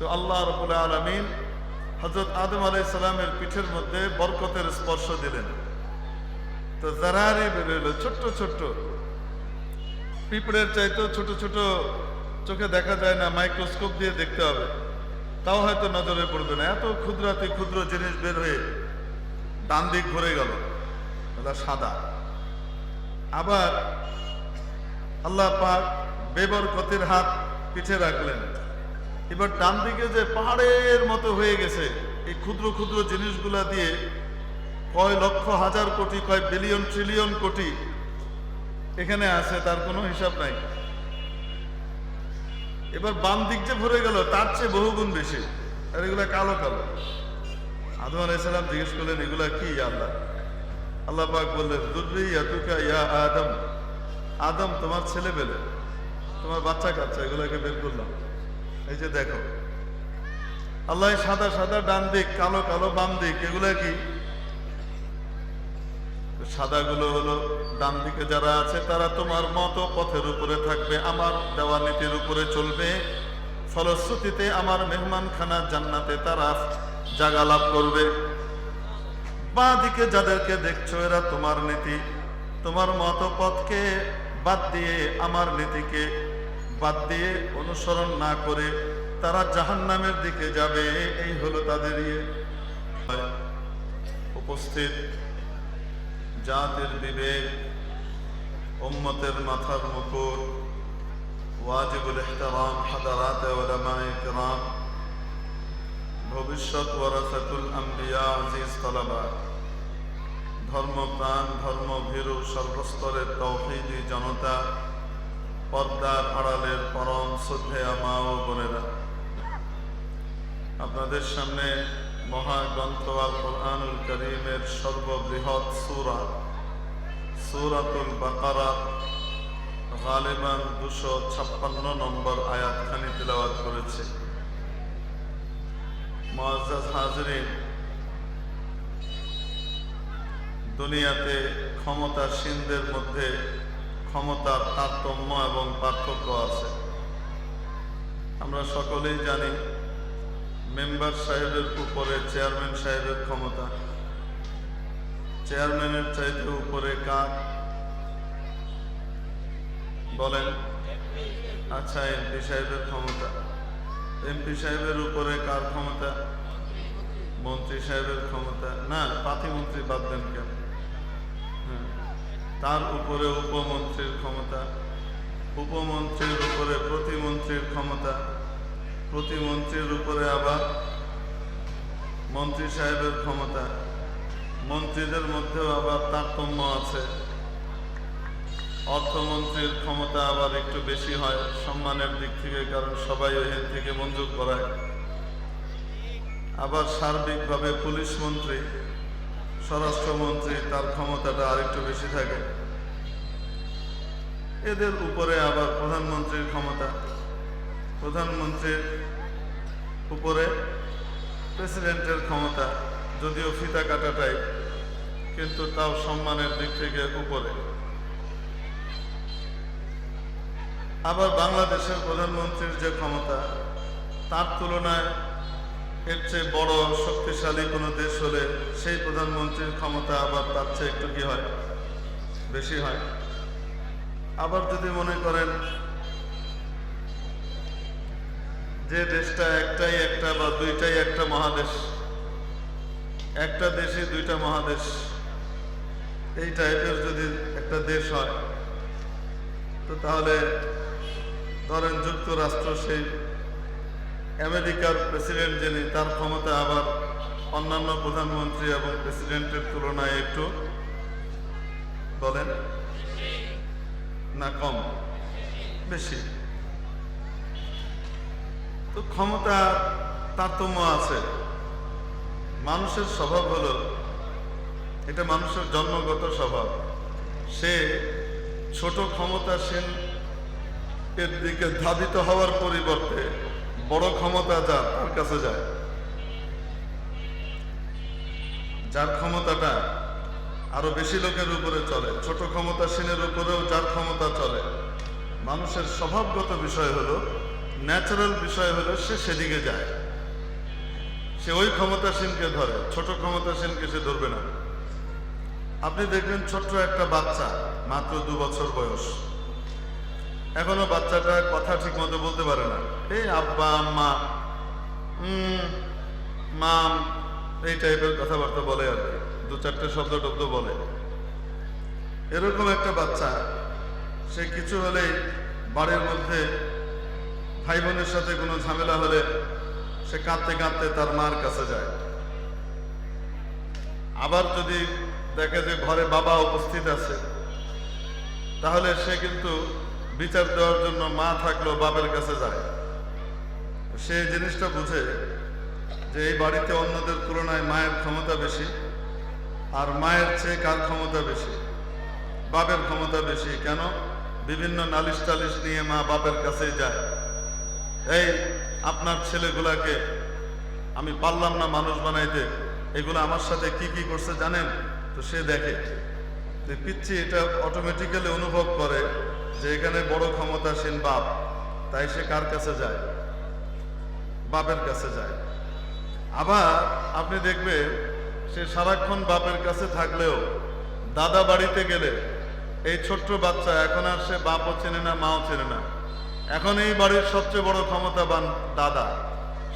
তো আল্লাহ রাব্বুল আলামিন হযরত আদম আলাইহিস সালামের পিঠের মধ্যে বরকতের স্পর্শ দিলেন। তো জারারি বেরোলো, ছোট্ট ছোট্ট, পিঁপড়ের চাইতেও ছোট ছোট, চোখে দেখা যায় না, মাইক্রোস্কোপ দিয়ে দেখতে হবে, তাও হয়তো নজরে পড়বে না। এত ক্ষুদ্রাতি ক্ষুদ্র জিনিস বের হয়ে ডান দিক ঘুরে গেল, ওটা সাদা। আবার আল্লাহ পাক বেবরকতের হাত পিঠে রাখলেন। এবার ডান দিকে যে পাহাড়ের মতো হয়ে গেছে, এই ক্ষুদ্র ক্ষুদ্র জিনিসগুলা দিয়ে কয় লক্ষ হাজার কোটি, কয় বিলিয়ন ট্রিলিয়ন কোটি এখানে আছে, তার কোনো হিসাব নাই। এবার বাম দিক যে ভরে গেল, তার চেয়ে বহুগুণ বেশি, আর এগুলা কালো কালো। আদম আলাইহিস সালাম জিজ্ঞেস করলেন, এগুলা কি আল্লাহ? আল্লাহ পাক বললেন, যুররিয়াতুকা ইয়া আদম, আদম তোমার ছেলে পেলে, তোমার বাচ্চা কাচ্চা, এগুলাকে বের করলাম। এই যে দেখো, আল্লাহ সাদা সাদা ডান দিক, কালো কালো বাম দিক, এগুলা কি? সাদাগুলো হলো ডান দিকে যারা আছে তারা তোমার মতো পথের উপরে থাকবে, আমার দেওয়া নীতির উপরে চলবে, ফলশ্রুতিতে আমার মেহমানখানা জান্নাতে তারা জায়গা লাভ করবে। বাঁ দিকে যাদেরকে দেখছো, এরা তোমার নীতি, তোমার মতো পথকে বাদ দিয়ে, আমার নীতিকে বাদ দিয়ে অনুসরণ না করে তারা জাহান্নামের দিকে যাবে। এই হলো তাদের উপস্থিত জাতির বিবেক, উম্মতের মাথার মুকুট, ওয়াজিবুল ইহতিরাম হাদারাত উলামায়ে কিরাম, ভবিষ্যৎ ওয়ারাসাতুল আম্বিয়া, আজিজ তালাবা, ধর্মপ্রাণ ধর্মভীরু সর্বস্তরের তাওহীদি জনতা, পর্দার আড়ালের পরম শ্রদ্ধেয়া মা ও বোনেরা, আপনাদের সামনে মহাগ্রন্থ আল কোরআনুল কারীমের সর্ববৃহৎ সূরা সূরাতুল বাকারা গালিবান 256 নম্বর আয়াতখানি তিলাওয়াত করেছে। মুআজ্জাজ হাজিরিন, দুনিয়াতে ক্ষমতাসীনদের মধ্যে ক্ষমতার তারতম্য এবং পার্থক্য আছে। আমরা সকলেই জানি, মেম্বার সাহেবের উপরে চেয়ারম্যান সাহেবের ক্ষমতা, চেয়ারম্যানের চাইতে উপরে কার বলেন? আচ্ছা, এমপি সাহেবের ক্ষমতা। এমপি সাহেবের উপরে কার ক্ষমতা? মন্ত্রী সাহেবের ক্ষমতা। না, পাতিমন্ত্রী বাদ দেন কেন? তার উপরে উপমন্ত্রীর ক্ষমতা, উপমন্ত্রীর উপরে প্রতিমন্ত্রীর ক্ষমতা, প্রতিমন্ত্রীর উপরে আবার মন্ত্রী সাহেবের ক্ষমতা। মন্ত্রীদের মধ্যেও আবার তারতম্য আছে। অর্থমন্ত্রীর ক্ষমতা আবার একটু বেশি হয় সম্মানের দিক থেকে, কারণ সবাই ওখান থেকে মঞ্জুর করায়। আবার সার্বিকভাবে পুলিশ মন্ত্রী, স্বরাষ্ট্রমন্ত্রী, তার ক্ষমতাটা আরেকটু বেশি থাকে। এদের উপরে আবার প্রধানমন্ত্রীর ক্ষমতা, প্রধানমন্ত্রীর উপরে প্রেসিডেন্টের ক্ষমতা, যদিও ফিতা কাটাটাই, কিন্তু তাও সম্মানের দিক থেকে উপরে। আবার বাংলাদেশের প্রধানমন্ত্রীর যে ক্ষমতা, তার তুলনায় এর চেয়ে বড় শক্তিশালী কোনো দেশ হলে সেই প্রধানমন্ত্রীর ক্ষমতা আবার তার চেয়ে একটু কি হয়, বেশি হয়। আবার যদি মনে করেন যে দেশটা একটাই একটা বা দুইটাই একটা মহাদেশ, একটা দেশে দুইটা মহাদেশ, এই টাইপের যদি একটা দেশ হয়, তো তাহলে ধরেন যুক্তরাষ্ট্র, সেই আমেরিকার প্রেসিডেন্ট যিনি, তার ক্ষমতা আবার অন্যান্য প্রধানমন্ত্রী এবং প্রেসিডেন্টের তুলনায় একটু বলেন না কম, বেশি। তো ক্ষমতা তারতম্য আছে। মানুষের স্বভাব হলো, এটা মানুষের জন্মগত স্বভাব, সে ছোট ক্ষমতাসীন এর দিকে ধাবিত হওয়ার পরিবর্তে বড় ক্ষমতা যার, তার কাছে যায়। যার ক্ষমতাটা আরো বেশি লোকের উপরে চলে, ছোট ক্ষমতাসীনের উপরেও যার ক্ষমতা চলে। মানুষের স্বভাবগত বিষয় হলো ন্যাচারাল বিষয় হলো সে সেদিকে যায়, সে ওই ক্ষমতাসীনকে ধরে, ছোট ক্ষমতাসীনকে সে ধরবে না। আপনি দেখবেন ছোট্ট একটা বাচ্চা, মাত্র 2 বছর বয়স, এখনো বাচ্চাটা কথা ঠিক মতো বলতে পারে না, এই আব্বা আম্মা মাম এই টাইপের কথাবার্তা বলে আর কি, 2-4টে শব্দ টব্দ বলে। এরকম একটা বাচ্চা সে কিছু হলেই বাড়ির মধ্যে ভাই বোনের সাথে কোনো ঝামেলা হলে সে কাঁদতে কাঁদতে তার মার কাছে যায়। আবার যদি দেখে যে ঘরে বাবা উপস্থিত আছে, তাহলে সে কিন্তু বিচার দেওয়ার জন্য মা থাকলেও বাবার কাছে যায়। সে জিনিসটা বুঝে যে এই বাড়িতে অন্যদের তুলনায় মায়ের ক্ষমতা বেশি, আর মায়ের চেয়ে কার ক্ষমতা বেশি? বাপের ক্ষমতা বেশি। কেন? বিভিন্ন নালিশ টালিশ নিয়ে মা বাপের কাছেই যায়, এই আপনার ছেলেগুলাকে আমি পারলাম না মানুষ বানাইতে, এগুলো আমার সাথে কি কি করছে জানেন? তো সে দেখে যে পিচ্ছি এটা অটোমেটিক্যালি অনুভব করে যে এখানে বড় ক্ষমতাসীন বাপ, তাই সে কার কাছে যায়? বাপের কাছে যায়। আবার আপনি দেখবেন সে সারাক্ষণ বাপের কাছে থাকলেও দাদা বাড়িতে গেলে এই ছোট্ট বাচ্চা এখন আর সে বাপও চেনে না, মাও চেনে না, এখন এই বাড়ির সবচেয়ে বড় ক্ষমতাবান দাদা।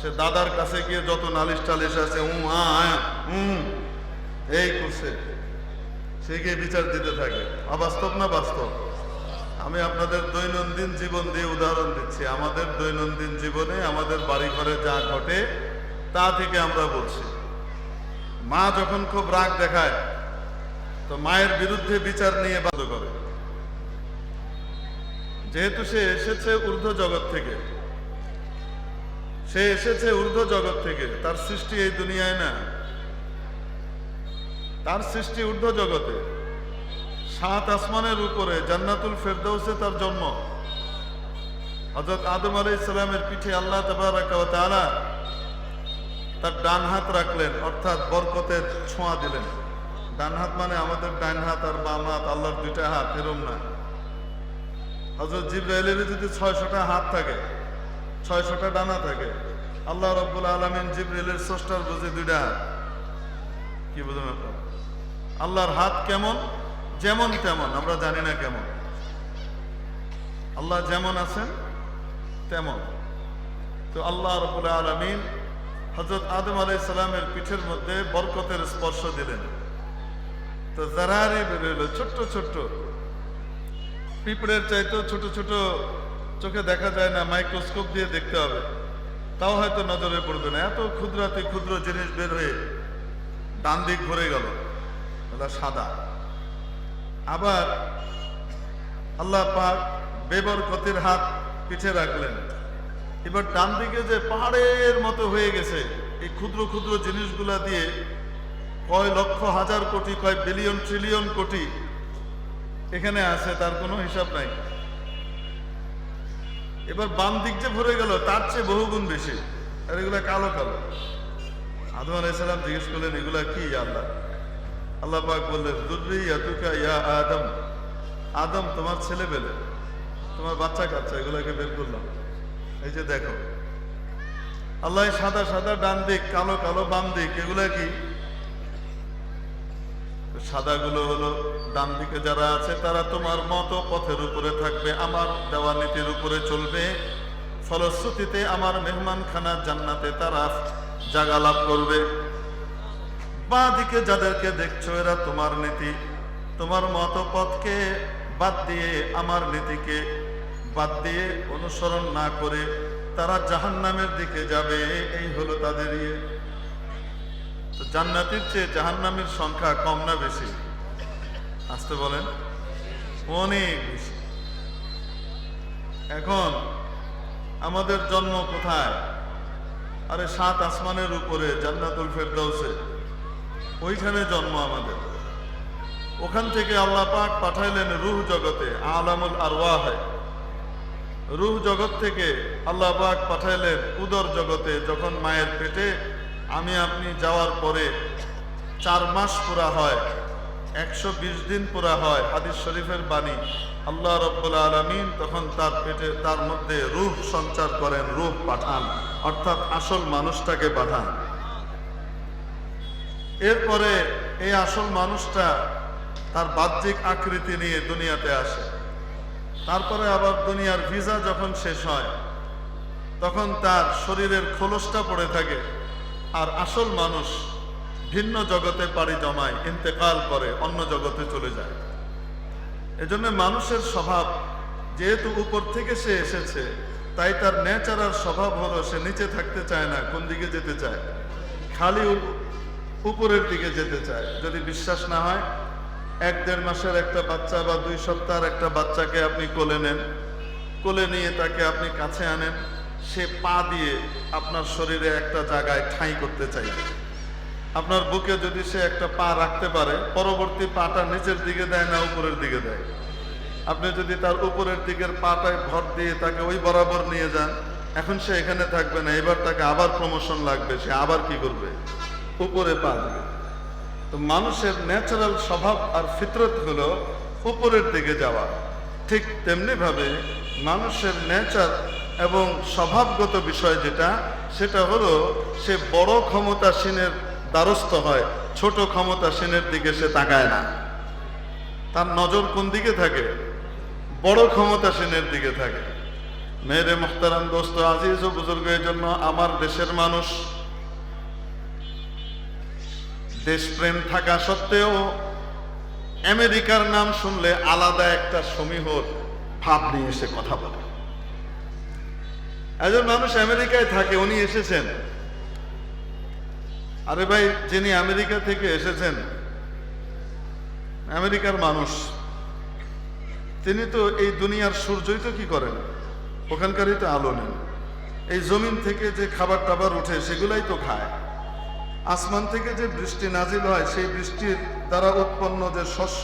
সে দাদার কাছে গিয়ে যত নালিশ টালিশ আছে এই করছে, সে গিয়ে বিচার দিতে থাকে। অবাস্তব না বাস্তব? আমি আপনাদের দৈনন্দিন জীবন দিয়ে উদাহরণ দিচ্ছি। আমাদের দৈনন্দিন জীবনে আমাদের বাড়ি ঘরে যা ঘটে তা থেকে আমরা বলছি। মা যখন খুব রাগ দেখায় তো মায়ের বিরুদ্ধে বিচার নিয়ে বাধ্য করে, যেহেতু সে এসেছে ঊর্ধ্ব জগৎ থেকে, সে এসেছে ঊর্ধ্ব জগৎ থেকে, তার সৃষ্টি এই দুনিয়ায় না, তার সৃষ্টি ঊর্ধ্ব জগতে, 7 আসমানের উপরে জান্নাতুল ফেরদাউসে তার জন্ম। হযরত আদম আলাইহিস সালামের পিঠে আল্লাহ তাবারাকা ওয়া তাআলা তার ডান হাত রাখলেন, অর্থাৎ বরকতের ছোঁয়া দিলেন। ডান হাত মানে আমাদের ডান হাত আর বাম হাত, আল্লাহর 2টা হাত, এরম না। হযরত জিবরাইলের যদি 600টা হাত থাকে, 600টা ডানা থাকে, আল্লাহ রাব্বুল আলামিন জিবরাইলের স্রষ্টার বুঝে 2টা হাত। কি বুঝলেন আপনারা? আল্লাহর হাত কেমন? যেমন তেমন, আমরা জানি না কেমন। আল্লাহ যেমন আছেন তেমন। তো আল্লাহ রাব্বুল আলামিন হযরত আদম আলাইহিস সালামের পিঠের মধ্যে বরকতের স্পর্শ দিলেন। তো জারারি বের হলো, ছোট্ট ছোট্ট, পিঁপড়ের চাইতেও ছোট ছোট, চোখে দেখা যায় না, মাইক্রোস্কোপ দিয়ে দেখতে হবে, তাও হয়তো নজরে পড়বে না। এত ক্ষুদ্রাতি ক্ষুদ্র জিনিস বের হয়ে ডান দিক ঘুরে গেল, এটা সাদা। আবার আল্লাহ পাক বেবরকতের হাত পিঠে রাখলেন। এবার ডান দিকে যে পাহাড়ের মতো হয়ে গেছে, এই ক্ষুদ্র ক্ষুদ্র জিনিসগুলা দিয়ে কয় লক্ষ হাজার কোটি, কয় বিলিয়ন ট্রিলিয়ন কোটি এখানে আছে, তার কোনো হিসাব নাই। এবার বাম দিক যে ভরে গেল তার চেয়ে বহুগুণ বেশি, আর এগুলা কালো কালো। আদম আলাইহিস সালাম জিজ্ঞেস করলেন, এগুলা কি আল্লাহ? আল্লাহ পাক বললেন, যুররিয়াতুকা ইয়া আদম, আদম তোমার ছেলে পেলে, তোমার বাচ্চা কাচ্চা, এগুলাকে বের করলাম। এই যে দেখো, আল্লাহ সাদা সাদা ডান দিক, কালো কালো বাম দিক, এগুলা কি? সাদাগুলো হলো ডান দিকে যারা আছে তারা তোমার মতো পথের উপরে থাকবে, আমার দেওয়া নীতির উপরে চলবে, ফলশ্রুতিতে আমার মেহমানখানা জান্নাতে তারা জায়গা লাভ করবে। বাঁ দিকে যাদেরকে দেখছো এরা তোমার নীতি, তোমার মতো পথকে বাদ দিয়ে, আমার নীতিকে বাদ দিয়ে অনুসরণ না করে তারা জাহান্নামের দিকে যাবে। এই হলো তাদের ইয়ে। তো জান্নাতের চেয়ে জাহান্নামের সংখ্যা কম না বেশি? আসতে বলেন, অনেক বেশি। এখন আমাদের জন্ম কোথায়? আরে 7 আসমানের উপরে জান্নাতুল ফেরদাউসে, ওইখানে জন্ম আমাদের। ওখান থেকে আল্লাহ পাক পাঠাইলেন রূহ জগতে, আলামুল আরওয়াহে। রূহ জগৎ থেকে আল্লাহ পাক পাঠাইলেন উদর জগতে। যখন মায়ের পেটে আমি আপনি যাওয়ার পরে 4 মাস পুরা হয়, 120 দিন পুরা হয়, হাদিস শরীফের বাণী, আল্লাহ রাব্বুল আলামিন তখন তার মধ্যে রূহ সঞ্চার করেন, রূহ পাঠান, অর্থাৎ আসল মানুষটাকে পাঠান। এরপরে এই আসল মানুষটা তার বাহ্যিক আকৃতি নিয়ে দুনিয়াতে আসে। তারপরে আবার দুনিয়ার ভিসা যখন শেষ হয় তখন তার শরীরের খোলসটা পড়ে থাকে, আর আসল মানুষ ভিন্ন জগতে পাড়ি জমায়, ইন্তেকাল করে, অন্য জগতে চলে যায়। এজন্য মানুষের স্বভাব, যেহেতু উপর থেকে সে এসেছে, তাই তার ন্যাচারাল স্বভাব হলো সে নিচে থাকতে চায় না। কোন দিকে যেতে চায়? খালি উপরের দিকে যেতে চায়। যদি বিশ্বাস না হয়, 1-1.5 মাসের একটা বাচ্চা বা 2 সপ্তাহের একটা বাচ্চাকে আপনি কোলে নেন, কোলে নিয়ে তাকে আপনি কাছে আনেন, সে পা দিয়ে আপনার শরীরে একটা জায়গায় ঠাঁই করতে চাইবে। আপনার বুকে যদি সে একটা পা রাখতে পারে, পরবর্তী পাটা নিচের দিকে দেয় না উপরের দিকে দেয়? আপনি যদি তার উপরের দিকের পাটায় ভর দিয়ে তাকে ওই বরাবর নিয়ে যান, এখন সে এখানে থাকবে না, এবার তাকে আবার প্রমোশন লাগবে, সে আবার কি করবে? উপরে পা দেবে। তো মানুষের ন্যাচারাল স্বভাব আর ফিতরত হলো উপরের দিকে যাওয়া। ঠিক তেমনি ভাবে মানুষের নেচার এবং স্বভাবগত বিষয় যেটা, সেটা হলো সে বড় ক্ষমতাসীনের দ্বারস্থ হয়, ছোট ক্ষমতাসীনের দিকে সে তাকায় না। তার নজর কোন দিকে থাকে? বড় ক্ষমতাসীনের দিকে থাকে। মেরে মুহতারাম দোস্ত, আজিজ ও বুজুর্গের জন্য আমার দেশের মানুষ দেশপ্রেম থাকা সত্ত্বেও আমেরিকার নাম শুনলে আলাদা একটা সমীহর ভাব নিয়ে এসে কথা বলে। একজন মানুষ আমেরিকায় থাকে, উনি এসেছেন। আরে ভাই, যিনি আমেরিকা থেকে এসেছেন, আমেরিকার মানুষ, তিনি তো এই দুনিয়ার সূর্যই তো কি করেন? ওখানকারই তো আলো নেন। এই জমিন থেকে যে খাবার টাবার উঠে সেগুলাই তো খায়। আসমান থেকে যে বৃষ্টি নাজিল হয়, সেই বৃষ্টির দ্বারা উৎপন্ন যে শস্য,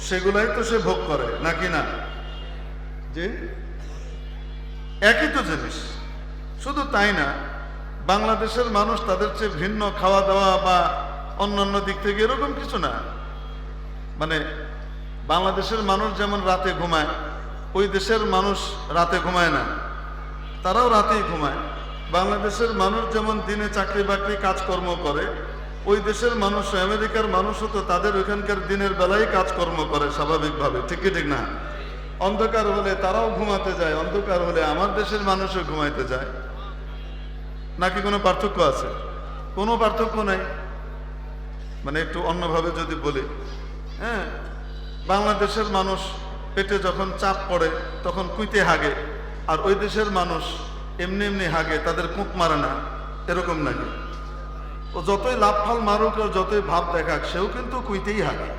সেগুলাই তো সে ভোগ করে, নাকি না? যে একই তো জিনিস। শুধু তাই না, বাংলাদেশের মানুষ তাদের চেয়ে ভিন্ন খাওয়া দাওয়া বা অন্যান্য দিক থেকে এরকম কিছু না। মানে বাংলাদেশের মানুষ যেমন রাতে ঘুমায়, ওই দেশের মানুষ রাতে ঘুমায় না, তারাও রাতেই ঘুমায়। বাংলাদেশের মানুষ যেমন দিনে চাকরি বাকরি কাজকর্ম করে, ওই দেশের মানুষ, আমেরিকার মানুষও তো তাদের ওইখানকার দিনের বেলায় কাজকর্ম করে স্বাভাবিকভাবে, ঠিক কি ঠিক না? অন্ধকার হলে তারাও ঘুমাতে যায়, অন্ধকার হলে আমার দেশের মানুষও ঘুমাইতে যায়। নাকি কোনো পার্থক্য আছে? কোনো পার্থক্য নাই। মানে একটু অন্যভাবে যদি বলি, হ্যাঁ, বাংলাদেশের মানুষ পেটে যখন চাপ পড়ে তখন কুইতে হাগে, আর ওই দেশের মানুষ এমনি এমনি হাগে, তাদের কুঁক মারে না, এরকম নাকি? ও যতই লাভ ফাল মারুক আর যতই ভাব দেখাক, সেও কিন্তু কুইতেই হাগে।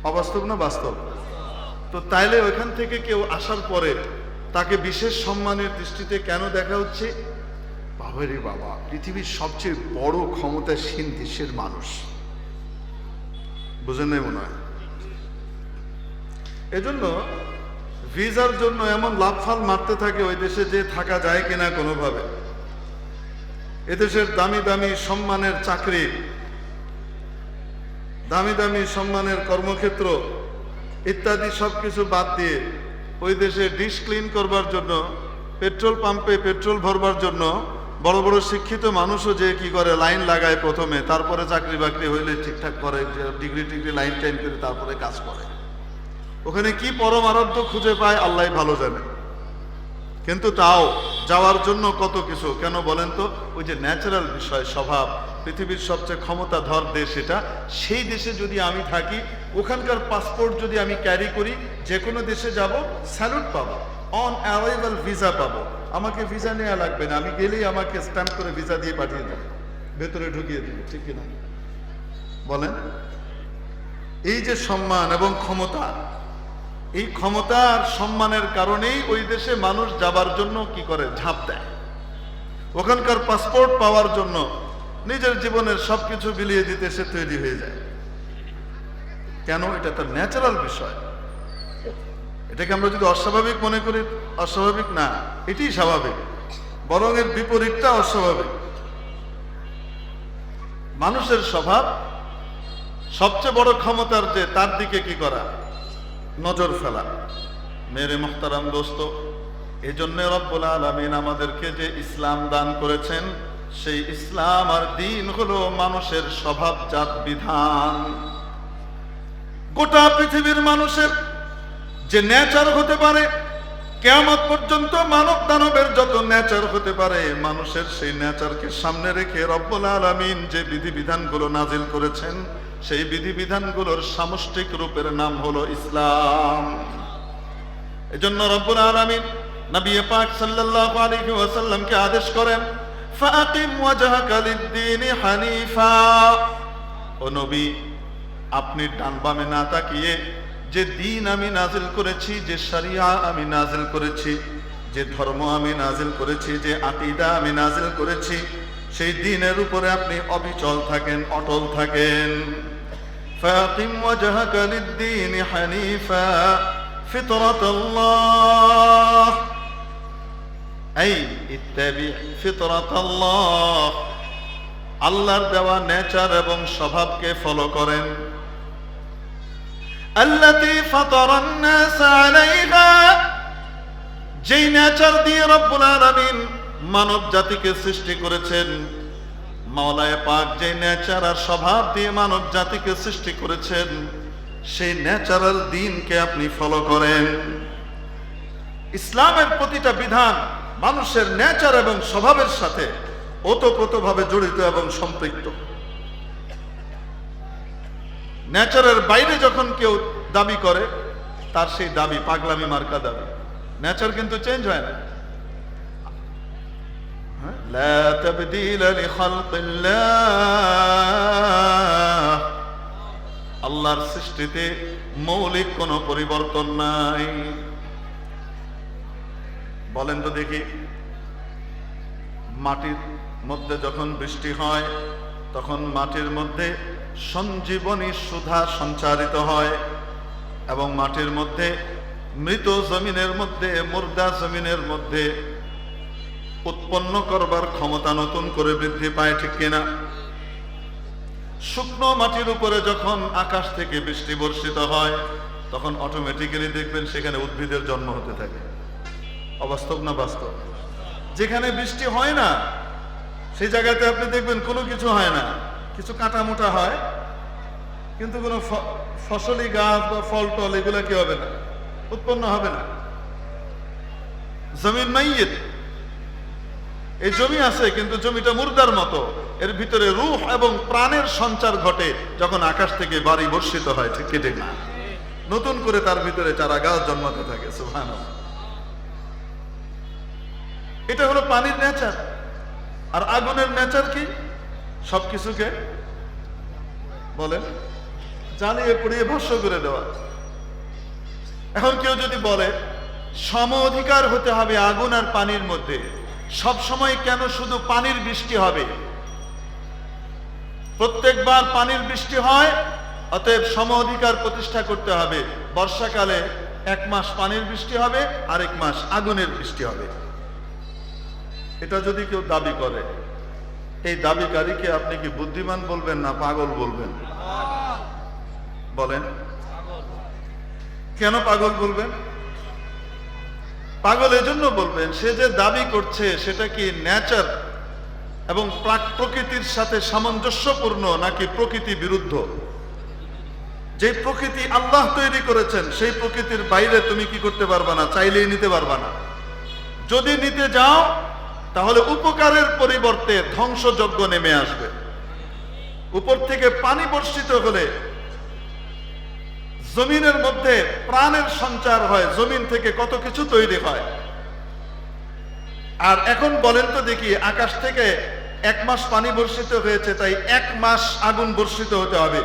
অবাস্তব না বাস্তব? তো তাইলে ওইখান থেকে কেউ আসার পরে তাকে বিশেষ সম্মানের দৃষ্টিতে কেন দেখা হচ্ছে? বাবারে বাবা, পৃথিবীর সবচেয়ে বড় ক্ষমতাসীন দেশের মানুষ, বুঝেন নাই মনে হয়? এজন্য ভিসার জন্য এমন লাফাল মারতে থাকে ওই দেশে যে থাকা যায় কিনা কোনোভাবে। এদেশের দামি দামি সম্মানের চাকরি, দামি দামি সম্মানের কর্মক্ষেত্র ইত্যাদি সবকিছু বাদ দিয়ে ওই দেশে ডিশ ক্লিন করবার জন্য, পেট্রোল পাম্পে পেট্রোল ভরবার জন্য বড় বড় শিক্ষিত মানুষও যে কি করে, লাইন লাগায় প্রথমে, তারপরে চাকরি বাকরি হইলে ঠিকঠাক করে, ডিগ্রি টিগ্রি লাইন টাইন করে তারপরে কাজ করে। ওখানে কি পরমারাধ্য খুঁজে পায় আল্লাহ ভালো জানে। কিন্তু তাও যাওয়ার জন্য কত কিছু, কেন বলেন তো? ওই যে ন্যাচারাল বিষয়, স্বভাব, পৃথিবীর সবচেয়ে ক্ষমতাধর দেশ এটা, সেই দেশে যদি আমি থাকি, ওখানকার পাসপোর্ট যদি আমি ক্যারি করি, যে কোনো দেশে যাব স্যালুট পাবো, অন অ্যারাইভাল ভিসা পাবো। আমাকে ভিসা নেওয়া লাগবে না, আমি গেলেই আমাকে স্ট্যাম্প করে ভিসা দিয়ে পাঠিয়ে দেবে, ভেতরে ঢুকিয়ে দেবে, ঠিক কিনা বলেন? এই যে সম্মান এবং ক্ষমতা, এই ক্ষমতার সম্মানের কারণেই ওই দেশে মানুষ যাবার জন্য কি করে, ঝাঁপ দেয়। ওখানকার পাসপোর্ট পাওয়ার জন্য নিজের জীবনের সবকিছু বিলিয়ে দিতে সে তৈরি হয়ে যায়। কেন? এটা তার ন্যাচারাল বিষয়। এটাকে আমরা যদি অস্বাভাবিক মনে করি, অস্বাভাবিক না, এটাই স্বাভাবিক, বরং এর বিপরীতটা অস্বাভাবিক। মানুষের স্বভাব সবচেয়ে বড় ক্ষমতার যে তার দিকে কি করা, নজর ফেলা। মেরে মুহতারাম দোস্ত, এজন্য রব্বুল আলামিন আমাদেরকে যে ইসলাম দান করেছেন, সেই ইসলাম আর দ্বীন হলো মানুষের স্বভাবজাত বিধান। গোটা পৃথিবীর মানুষের যে নেচার হতে পারে, কিয়ামত পর্যন্ত মানব দানবের যত নেচার হতে পারে, মানুষের সেই নেচারকে সামনে রেখে রব্বুল আলামিন যে বিধিবিধানগুলো নাজিল করেছেন, সেই বিধিবিধানগুলোর সামষ্টিক রূপের নাম হলো ইসলাম। এজন্য রব্বুল আলামিন নবী পাক সাল্লাল্লাহু আলাইহি ওয়াসাল্লামকে আদেশ করেন, ফাআকিম ওয়াজহাকা লিদ-দীনি হানিফা। ও নবী, আপনি ডান বামে না তাকিয়ে যে দ্বীন আমি নাজিল করেছি, যে শরিয়া আমি নাজিল করেছি, যে ধর্ম আমি নাজিল করেছি, যে আকীদা আমি নাজিল করেছি, সেই দ্বীনের উপরে আপনি অবিচল থাকেন, অটল থাকেন। ফাআকিম ওয়াজহাকা লিদ-দীনি হানিফা ফিতরাতাল্লাহ, এই ইত্তাবি ফিতরাতাল্লাহ, আল্লাহর দেওয়া নেচার এবং স্বভাবকে ফলো করেন। আল্লাতী ফাতারান নাস আলাইহা, যেই নেচার দিয়ে রব্বুল আলামিন মানব জাতিকে সৃষ্টি করেছেন, মাওলায়ে পাক যে নেচার আর স্বভাব দিয়ে মানব জাতিকে সৃষ্টি করেছেন, সেই ন্যাচারাল দ্বীনকে আপনি ফলো করেন। ইসলামের প্রতিটা বিধান মানুষের নেচার এবং স্বভাবের সাথে ওতপ্রোতভাবে জড়িত এবং সম্পৃক্ত। নেচারের বাইরে যখন কেউ দাবি করে, তার সেই দাবি পাগলামি মার্কা দাবি। নেচার কিন্তু চেঞ্জ হয় না। লা তাবদীলা লিখালকিল্লাহ, আল্লাহর সৃষ্টিতে মৌলিক কোনো পরিবর্তন নাই। বলেন তো দেখি, মাটির মধ্যে যখন বৃষ্টি হয়, তখন মাটির মধ্যে সঞ্জীবনী সুধা সঞ্চারিত হয়, এবং মাটির মধ্যে মৃত জমিনের মধ্যে, মুর্দা জমিনের মধ্যে উৎপন্ন করবার ক্ষমতা নতুন করে বৃদ্ধি পায়, ঠিক কিনা? শুকনো মাটির উপরে যখন আকাশ থেকে বৃষ্টি বর্ষিত হয়, তখন অটোমেটিক্যালি দেখবেন সেখানে উদ্ভিদের জন্ম হতে থাকে। অবাস্তব না বাস্তব? যেখানে বৃষ্টি হয় না, সেই জায়গাতে আপনি দেখবেন কোনো কিছু হয় না, কিছু কাটা মোটা হয়, কিন্তু কোনো ফসলি গাছ বা ফল টল এগুলা কি হবে না, উৎপন্ন হবে না। জমিন মাইয়িত, এই জমি আছে কিন্তু জমিটা মুর্দার মতো, এর ভিতরে রূহ এবং প্রাণের সঞ্চার ঘটে যখন আকাশ থেকে বাড়ি বর্ষিত হয়, ঠিক ঠিক না? নতুন করে তার ভিতরে চারা গাছ জন্মাতে থাকে। সুবহানাল্লাহ। এটা হলো পানির নেচার। আর আগুনের নেচার কি? সবকিছুকে বলেন জ্বালিয়ে পুড়িয়ে ভস্ম করে দেওয়া। এখন কেউ যদি বলে সম অধিকার হতে হবে আগুন আর পানির মধ্যে, সব সময় কেন শুধু পানির বৃষ্টি হবে? প্রত্যেকবার পানির বৃষ্টি হয়, অতএব সম অধিকার প্রতিষ্ঠা করতে হবে। বর্ষাকালে 1 মাস পানির বৃষ্টি হবে, আরেক মাস আগুনের বৃষ্টি হবে। এটা যদি কেউ দাবি করে, এই দাবিকারীকে আপনি কি বুদ্ধিমান বলবেন না পাগল বলবেন? বলেন কেন পাগল বলবেন? পাগল এজন্য বলবেন, সে যে দাবি করছে সেটা কি নেচার এবং প্রকৃতির সাথে সামঞ্জস্যপূর্ণ নাকি প্রকৃতি বিরুদ্ধ? যে প্রকৃতি আল্লাহ তৈরি করেছেন, সেই প্রকৃতির বাইরে তুমি কি করতে পারবা না, চাইলেই নিতে পারবা না। যদি নিতে যাও তাহলে উপকারের পরিবর্তে ধ্বংসযজ্ঞ নেমে আসবে। উপর থেকে পানি বর্ষিত হলে জমিনের মধ্যে প্রাণের সঞ্চার হয়, জমিন থেকে কত কিছু তৈরি হয়। আর এখন বলেন তো দেখি, আকাশ থেকে 1 মাস পানি বর্ষিত হয়েছে, তাই 1 মাস আগুন বর্ষিত হতে হবে,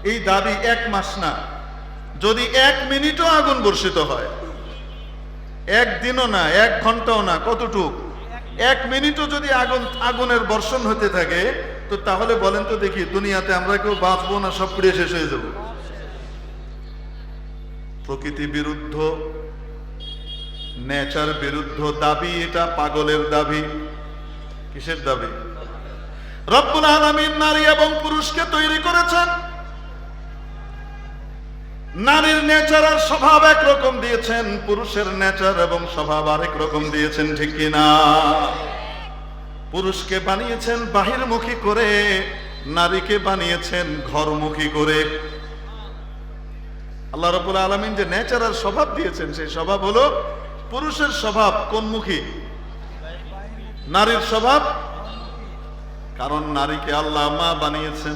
এই দাবি 1 মাস না। যদি 1 মিনিটও আগুন বর্ষিত হয়, 1 দিনও না, 1 ঘন্টাও না, কতটুক 1 মিনিটও যদি আগুনের বর্ষণ হতে থাকে, তো তাহলে বলেন তো দেখি দুনিয়াতে আমরা কেউ বাঁচবো না, সব পুড়িয়ে শেষ হয়ে যাব? প্রকৃতি বিরুদ্ধ, নেচার বিরুদ্ধ দাবি, এটা পাগলের দাবি। কিসের দাবি? রব্বুল আলামিন নারী এবং পুরুষকে তৈরি করেছেন নারীর নেচার আর স্বভাব একরকম দিয়েছেন, পুরুষের নেচার এবং স্বভাব আরেক রকম দিয়েছেন, ঠিক কিনা? পুরুষকে বানিয়েছেন বাহিরমুখী করে, নারীকে বানিয়েছেন ঘরমুখী করে। আল্লাহ রাব্বুল আলামিন যে নেচার আর স্বভাব দিয়েছেন, সেই স্বভাব হলো পুরুষের স্বভাব কোনমুখী, নারীর স্বভাব। কারণ নারীকে আল্লাহ মা বানিয়েছেন,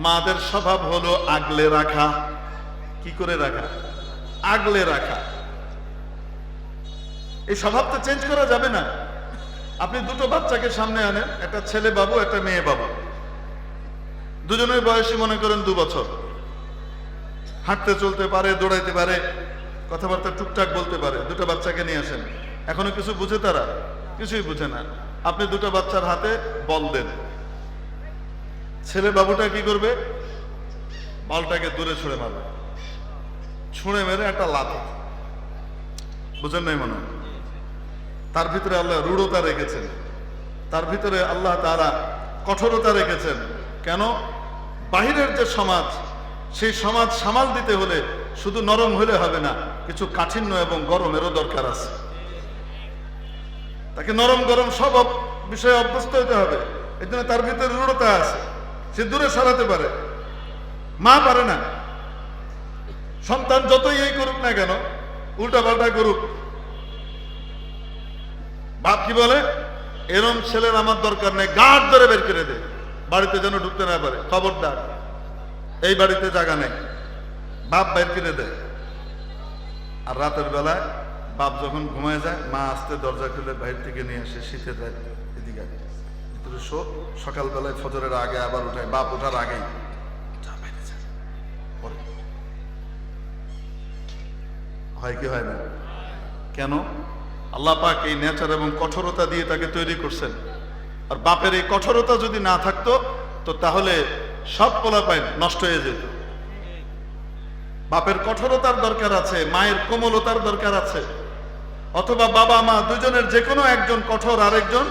মাদের স্বভাব হলো আগলে রাখা। কি করে রাখা? আগলে রাখা। এই স্বভাব তো চেঞ্জ করা যাবে না। আপনি দুটো বাচ্চাকে সামনে আনেন, একটা ছেলে বাবু একটা মেয়ে বাবু, দুজনের বয়সী মনে করেন 2 বছর, হাঁটতে চলতে পারে, দৌড়াইতে পারে, কথাবার্তা টুকটাক বলতে পারে। দুটো বাচ্চাকে নিয়ে আসেন, এখনো কিছু বুঝে তারা? কিছুই বুঝে না। আপনি দুটো বাচ্চার হাতে বল দেন, ছেলে বাবুটা কি করবে? বলটাকে দূরে ছুঁড়ে মারবে, ছুঁড়ে মেরে একটা লাথি। বুঝেন নাই মনে হয়? তার ভিতরে আল্লাহ রূঢ়তা রেখেছেন, তার ভিতরে আল্লাহ তাআলা কঠোরতা রেখেছেন। কেন? বাহিরের যে সমাজ, সেই সমাজ সামাল দিতে হলে শুধু নরম হলে হবে না, কিছু কাঠিন্য এবং গরমেরও দরকার আছে। তাকে নরম গরম সব বিষয়ে অভ্যস্ত হতে হবে। এই জন্য তার ভিতরে রূঢ়তা আছে, সে দূরে সরাতে পারে, মা পারে না। সন্তান যতই এই করুক না কেন, উল্টা পাল্টা করুক, বাপ কি বলে? এরম ছেলের আমার দরকার নেই, গাঁট ধরে বের করে দে, বাড়িতে যেন ঢুকতে না পারে, খবরদার, এই বাড়িতে জায়গা নেই, বাপ বের করে দেয়। আর রাতের বেলায় বাপ যখন ঘুমায় যায়, মা আস্তে দরজা খুলে বাইরে থেকে নিয়ে আসে, শীতে দেয়, এদিকে ভিতরে শো। সকালবেলায় ফজরের আগে আবার উঠায়, বাপ ওঠার আগেই হয় কি হয় না? কেন? আল্লাহ পাক এই নেচার এবং কঠোরতা দিয়ে তাকে তৈরি করছেন। আর বাপের এই কঠোরতা যদি না থাকতো, তো তাহলে সব পোলাপাইন নষ্ট হয়ে যেত। বাপের কঠোরতার দরকার আছে, মায়ের কোমলতার দরকার আছে, অথবা বাবা মা দুজনের যে কোনো একজন কঠোর, আরেকজন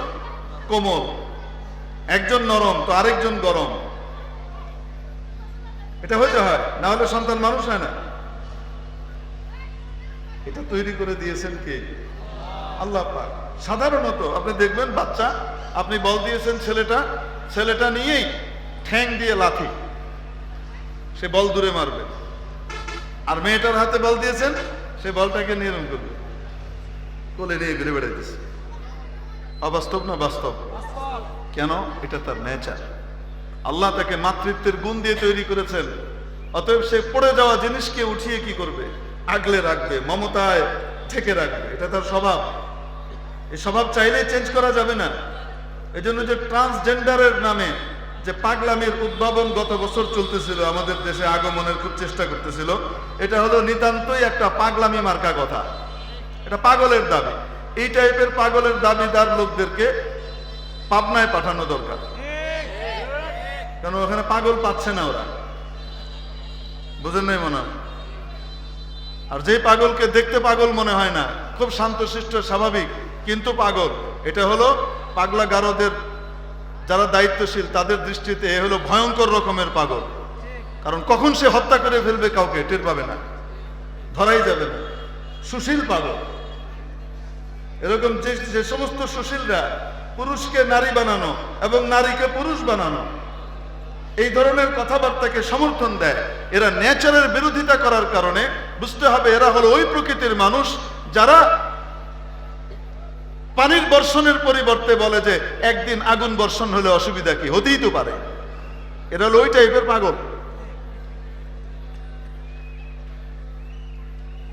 কোমল, একজন নরম তো আরেকজন গরম। এটা হইতে হয়, না হলে সন্তান মানুষ হয় না। এটা তৈরি করে দিয়েছেন কে? আল্লাহ পাক। সাধারণত আপনি দেখবেন বাচ্চা, আপনি বল দিয়েছেন ছেলেটা নিয়েই ঠ্যাং দিয়ে লাথি, সে বল দূরে মারবে। আর মেয়েটার হাতে বল দিয়েছেন, সে বলটাকে নিয়রণ করবে, কোলে নিয়ে ঘুরে বেড়াইতেছে। অবাস্তব না বাস্তব? কেন? এটা তার নেচার। আল্লাহ তাকে মাতৃত্বের গুণ দিয়ে তৈরি করেছেন। অতএব সে পড়ে যাওয়া জিনিসকে উঠিয়ে কি করবে? আগলে রাখবে, মমতায় ঢেকে রাখবে। এটা তার স্বভাব। এই স্বভাব চাইলেই চেঞ্জ করা যাবে না। এই জন্য যে ট্রান্সজেন্ডারের নামে যে পাগলামির উদ্ভাবন গত বছর চলতেছিল, আমাদের দেশে আগমনের খুব চেষ্টা করতেছিল, এটা হলো নিতান্তই একটা পাগলামি মার্কা কথা। এটা পাগলের দাবি। এই টাইপের পাগলের দাবিদার লোকদেরকে পাবনায় পাঠানো দরকার, কারণ ওখানে পাগল পাচ্ছে না ওরা। বুঝেন নাই মনে হয়? আর যে পাগলকে দেখতে পাগল মনে হয় না, খুব শান্তশিষ্ট স্বাভাবিক, কিন্তু পাগল, এটা হলো পাগলা গারদের যারা দায়িত্বশীল, তাদের দৃষ্টিতে এ হলো ভয়ঙ্কর রকমের পাগল। কারণ কখন সে হত্যা করে ফেলবে কাউকে টের পাবে না, ধরাই যাবে না। সুশীল পাগল। এরকম যে সমস্ত সুশীলরা পুরুষকে নারী বানানো এবং নারীকে পুরুষ বানানো, এই ধরনের কথাবার্তাকে সমর্থন দেয়, এরা নেচারের বিরোধিতা করার কারণে বুঝতে হবে এরা হলো ওই প্রকৃতির মানুষ যারা পানির বর্ষণের পরিবর্তে বলে যে একদিন আগুন বর্ষণ হলে অসুবিধা কি, হতেই তো পারে। এরা হলো ওই টাইপের পাগল।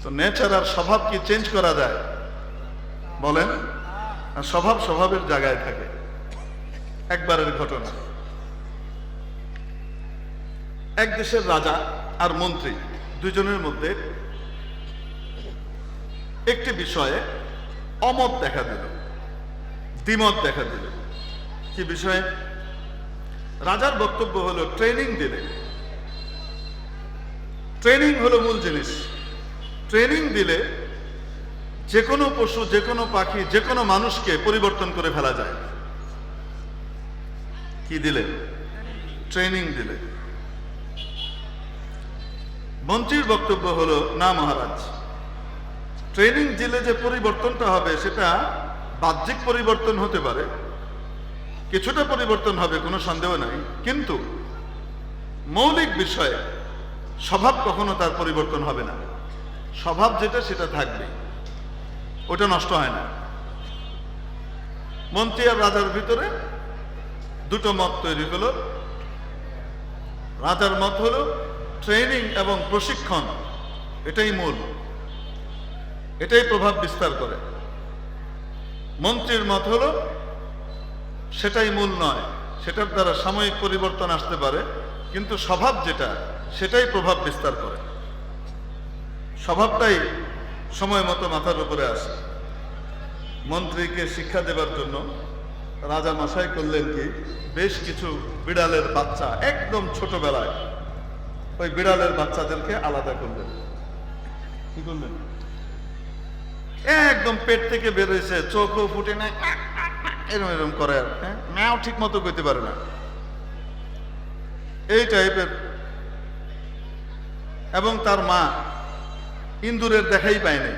তো নেচার আর স্বভাব কি চেঞ্জ করা যায়? বলেন। আর স্বভাব স্বভাবের জায়গায় থাকে। একবারের ঘটনা, এক দেশের রাজা আর মন্ত্রী দুজনের মধ্যে একটি বিষয়ে অমত দেখা দিল, দ্বিমত দেখা দিল। কি বিষয়ে? রাজার বক্তব্য হলো ট্রেনিং দিলে, ট্রেনিং হলো মূল জিনিস। ট্রেনিং দিলে যে কোনো পশু, যে কোনো পাখি, যে কোনো মানুষকে পরিবর্তন করে ফেলা যায়। কি দিলে? ট্রেনিং দিলে। মন্ত্রীর বক্তব্য হলো, না মহারাজ, ট্রেনিং দিলে যে পরিবর্তনটা হবে সেটা বাহ্যিক পরিবর্তন হতে পারে, কিছুটা পরিবর্তন হবে, কোনো সন্দেহ নাই, কিন্তু মৌলিক বিষয়ে স্বভাব কখনো তার পরিবর্তন হবে না। স্বভাব যেটা সেটা থাকবে, ওটা নষ্ট হয় না। মন্ত্রী আর রাজার ভিতরে দুটো মত তৈরি হলো। রাজার মত হলো ট্রেনিং এবং প্রশিক্ষণ এটাই মূল, এটাই প্রভাব বিস্তার করে। মন্ত্রীর মত হলো সেটাই মূল নয়, সেটার দ্বারা সাময়িক পরিবর্তন আসতে পারে, কিন্তু স্বভাব যেটা সেটাই প্রভাব বিস্তার করে। স্বভাবটাই সময় মতো মাথার উপরে আসে। মন্ত্রীকে শিক্ষা দেবার জন্য রাজা মশাই করলেন কি, বেশ কিছু বিড়ালের বাচ্চা একদম ছোটবেলায় ওই বিড়ালের বাচ্চাদেরকে আলাদা করলেন। কি করলেন? একদম পেট থেকে বেরোয়েছে, চোখও ফুটে না, এরম এরম করে, ম্যাও ঠিক মতো করতে পারে না, এই টাইপের। এবং তার মা ইন্দুরের দেখাই পায়নি,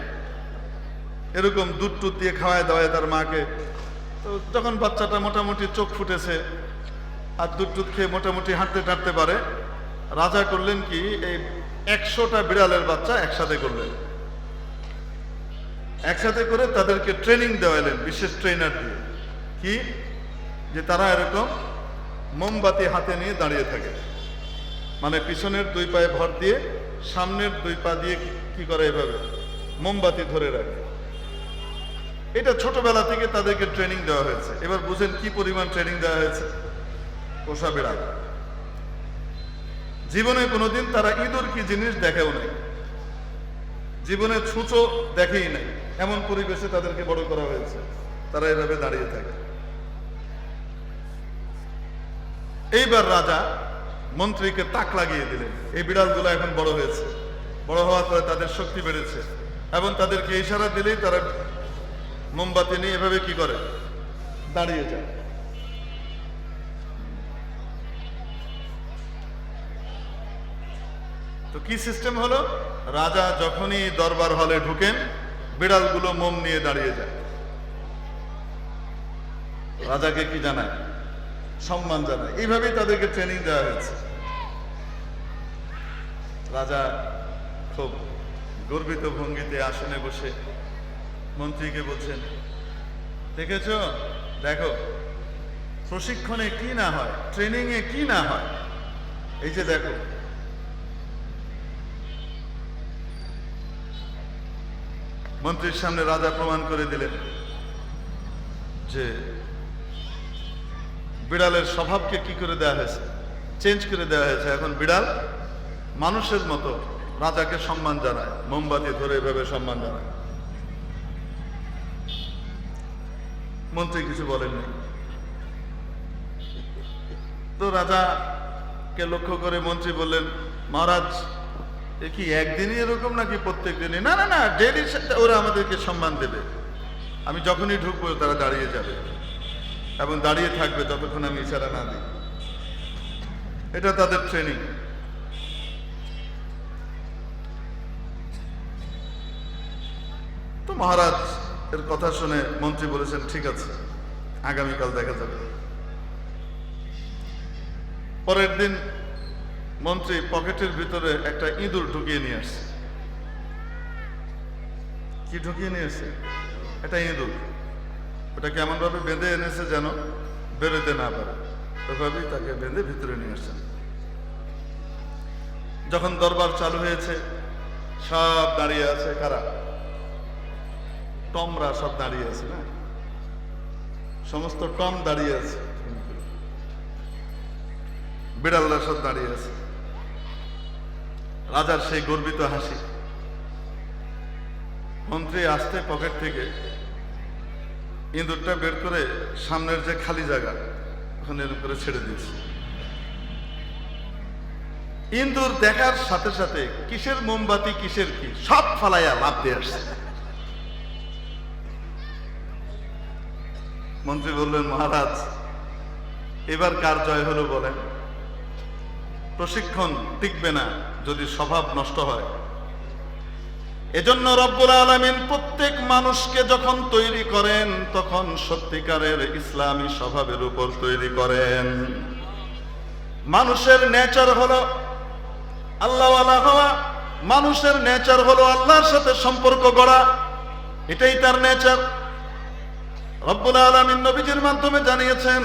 এরকম দুধ টুধ দিয়ে খাওয়ায় দাওয়ায় তার মাকে। তো যখন বাচ্চাটা মোটামুটি চোখ ফুটেছে আর দুধ টুধ খেয়ে মোটামুটি হাঁটতে টাঁটতে পারে, রাজা করলেন কি, এই 100টা বিড়ালের বাচ্চা একসাথে করলেন। একসাথে করে তাদেরকে ট্রেনিং দেওয়ালেন বিশেষ ট্রেনার দিয়ে। কি, যে তারা এরকম মোমবাতি হাতে নিয়ে দাঁড়িয়ে থাকে, মানে পিছনের 2 পায়ে ভর দিয়ে সামনের 2 পা দিয়ে কি করে, এভাবে মোমবাতি ধরে রাখে। এটা ছোটবেলা থেকে তাদেরকে ট্রেনিং দেওয়া হয়েছে। এবার বুঝেন কি পরিমাণ ট্রেনিং দেওয়া হয়েছে। পোষা বিড়াল জীবনে কোনোদিন তারা ইঁদুর কি জিনিস দেখেও নাই, জীবনে ছুঁচো দেখেই নাই, এমন পরিবেশে তাদেরকে বড় করা হয়েছে। তারা এভাবে দাঁড়িয়ে থাকে। এইবার রাজা মন্ত্রীকে তাক লাগিয়ে দিলেন। এই বিড়ালগুলো এখন বড় হয়েছে, বড় হওয়ার পরে তাদের শক্তি বেড়েছে, এবং তাদেরকে ইশারা দিলেই তারা মোমবাতি নিয়ে এভাবে কি করে, দাঁড়িয়ে যায়। তো কি সিস্টেম হলো, রাজা যখনই দরবার হলে ঢুকেন, বিড়ালগুলো মোম নিয়ে দাঁড়িয়ে যায়। রাজাকে কি জানায়, সম্মান জানায়। এইভাবেই তাদেরকে ট্রেনিং দেওয়া হয়েছে। রাজা খুব গর্বিত ভঙ্গিতে আসনে বসে মন্ত্রীকে বলছেন, দেখেছো, দেখো প্রশিক্ষণে কি না হয়, ট্রেনিং এ কি না হয়, এই যে দেখো। মন্ত্রীর সামনে রাজা প্রমাণ করে দিলেন যে বিড়ালের স্বভাবকে কি করে দেওয়া হয়েছে, চেঞ্জ করে দেওয়া হয়েছে। এখন বিড়াল মানুষের মতো রাজাকে সম্মান জানায়, মোমবাতি ধরে এভাবে সম্মান জানায়। মন্ত্রী কিছু বলেননি। তো রাজাকে লক্ষ্য করে মন্ত্রী বললেন, মহারাজ এ কি একদিনই এরকম নাকি প্রত্যেক দিনই? না না না, ডেইলি ওরা আমাদেরকে সম্মান দেবে। আমি যখনই ঢুকবো তারা দাঁড়িয়ে যাবে এবং দাঁড়িয়ে থাকবে ততক্ষণ আমি ইশারা না দিই। এটা তাদের ট্রেনিং। তো মহারাজ এর কথা শুনে মন্ত্রী বলেছেন, ঠিক আছে, আগামীকাল দেখা যাবে। পরের দিন মন্ত্রী পকেটের ভিতরে একটা ইঁদুর ঢুকিয়ে নিয়ে আসছে। কি ঢুকিয়ে নিয়ে আসছে? একটা ইঁদুর। ওটা কেমন ভাবে বেঁধে এনেছে যেন বেরোতে না পারে, ওইভাবেই তাকে বেঁধে ভিতরে নিয়ে আসছেন। যখন দরবার চালু হয়েছে, সব দাঁড়িয়ে আছে। কারা? টমরা সব দাঁড়িয়ে আছে, না সমস্ত টম দাঁড়িয়ে আছে, বিড়ালরা সব দাঁড়িয়ে আছে। রাজার সেই গর্বিত হাসি। মন্ত্রী আসতে পকেট থেকে ইঁদুরটা বের করে সামনের যে খালি জায়গা ওখানে এর উপরে ছেড়ে দিয়েছে। ইঁদুর দেখার সাথে সাথে কিসের মোমবাতি কিসের কি সব ফালাইয়া লাভ দিয়ে আসছে। মন্ত্রী বললেন, মহারাজ এবার কার জয় হলো বলেন? প্রশিক্ষণ টিকবে না যদি স্বভাব নষ্ট হয়। এজন্য রব্বুল আলামিন প্রত্যেক মানুষকে যখন তৈরি করেন তখন সত্যিকারের ইসলামী স্বভাবের উপর তৈরি করেন। মানুষের নেচার হলো আল্লাহওয়ালা হওয়া, মানুষের নেচার হলো আল্লাহর সাথে সম্পর্ক গড়া, এটাই তার নেচার। রব্বুল আলামিন নবীজির মাধ্যমে জানিয়েছেন,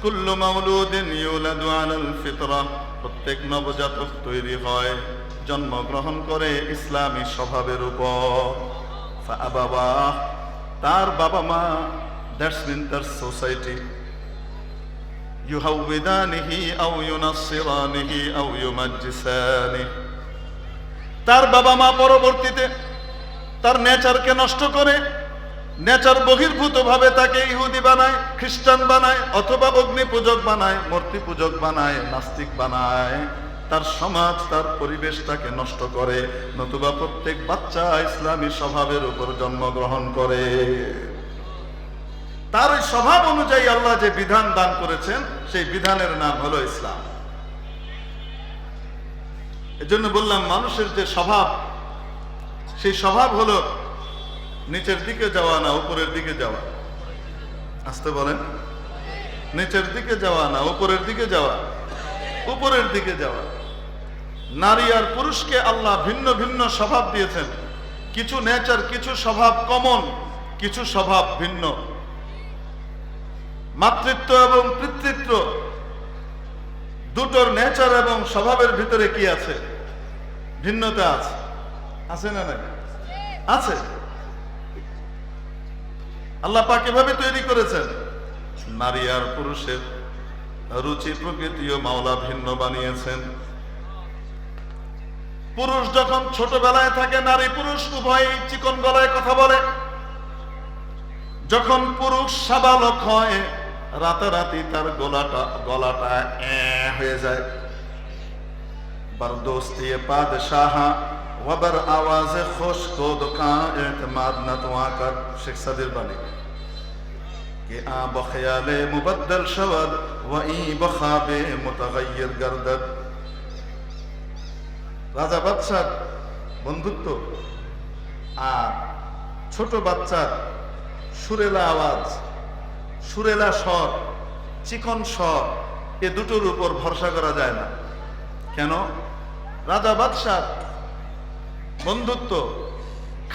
কুল্লু মাউলুদিন ইউলাদু আলাল ফিতরাহ, প্রত্যেক নবজাতক তৈরি হয়, জন্মগ্রহণ করে ইসলামী স্বভাবের উপর। ফাআবাওয়াহ, তার বাবা মা, দ্যাটস মিন তার সোসাইটি, ইউহাউবিদানিহি আও ইউনাসসিরানিহি আও ইউমাজ্জিসানিহি, তার বাবা মা পরবর্তীতে তার নেচারকে নষ্ট করে নেচার বহির্ভূত ভাবে তাকে ইহুদি বানায়, খ্রিস্টান বানায়, অথবা অগ্নি পূজক বানায়, মূর্তি পূজক বানায়, নাস্তিক বানায়। তার সমাজ, তার পরিবেশ তাকে নষ্ট করে। নতুবা প্রত্যেক বাচ্চা ইসলামী স্বভাবের উপর জন্মগ্রহণ করে। তার ওই স্বভাব অনুযায়ী আল্লাহ যে বিধান দান করেছেন সেই বিধানের নাম হলো ইসলাম। এজন্য বললাম, মানুষের যে স্বভাব, সেই স্বভাব হলো নিচের দিকে যাওয়া না উপরের দিকে যাওয়া। আসতে বলেন, নিচের দিকে যাওয়া না উপরের দিকে যাওয়া, উপরের দিকে যাওয়া। নারী আর পুরুষকে আল্লাহ ভিন্ন ভিন্ন স্বভাব দিয়েছেন। কিছু নেচার, কিছু স্বভাব কমন, কিছু স্বভাব ভিন্ন। মাতৃত্ব এবং পিতৃত্ব দুটোর নেচার এবং স্বভাবের ভিতরে কি আছে? ভিন্নতা আছে। আছে না নাই? আছে। আল্লাহ পাক এভাবে তৈরি করেছেন। নারী আর পুরুষের রুচি প্রকৃতিও মাওলা ভিন্ন বানিয়েছেন। পুরুষ যখন ছোটবেলায় থাকে, নারী পুরুষ উভয়ই চিকন গলায় কথা বলে। যখন পুরুষ সাবালক হয়, রাতারাতি তার গলাটা হয়ে যায়। বরদোস্তি পাদশাহ ওয়াবার আওয়াজে খুশ কো দোকান এতমাদ না তোয়া কর। শেখ সাদির বাণী कि आ बख्याले मुबद्दल शवद व ई बखाबे मुतगय्यिर गर्दद। রাজা বাদশার বন্ধুত্ব আর ছোট বাচ্চার সুরেলা আওয়াজ, সুরেলা স্বর, চিকন স্বর, এ দুটোর উপর ভরসা করা যায় না। কেন? রাজা বাদশার বন্ধুত্ব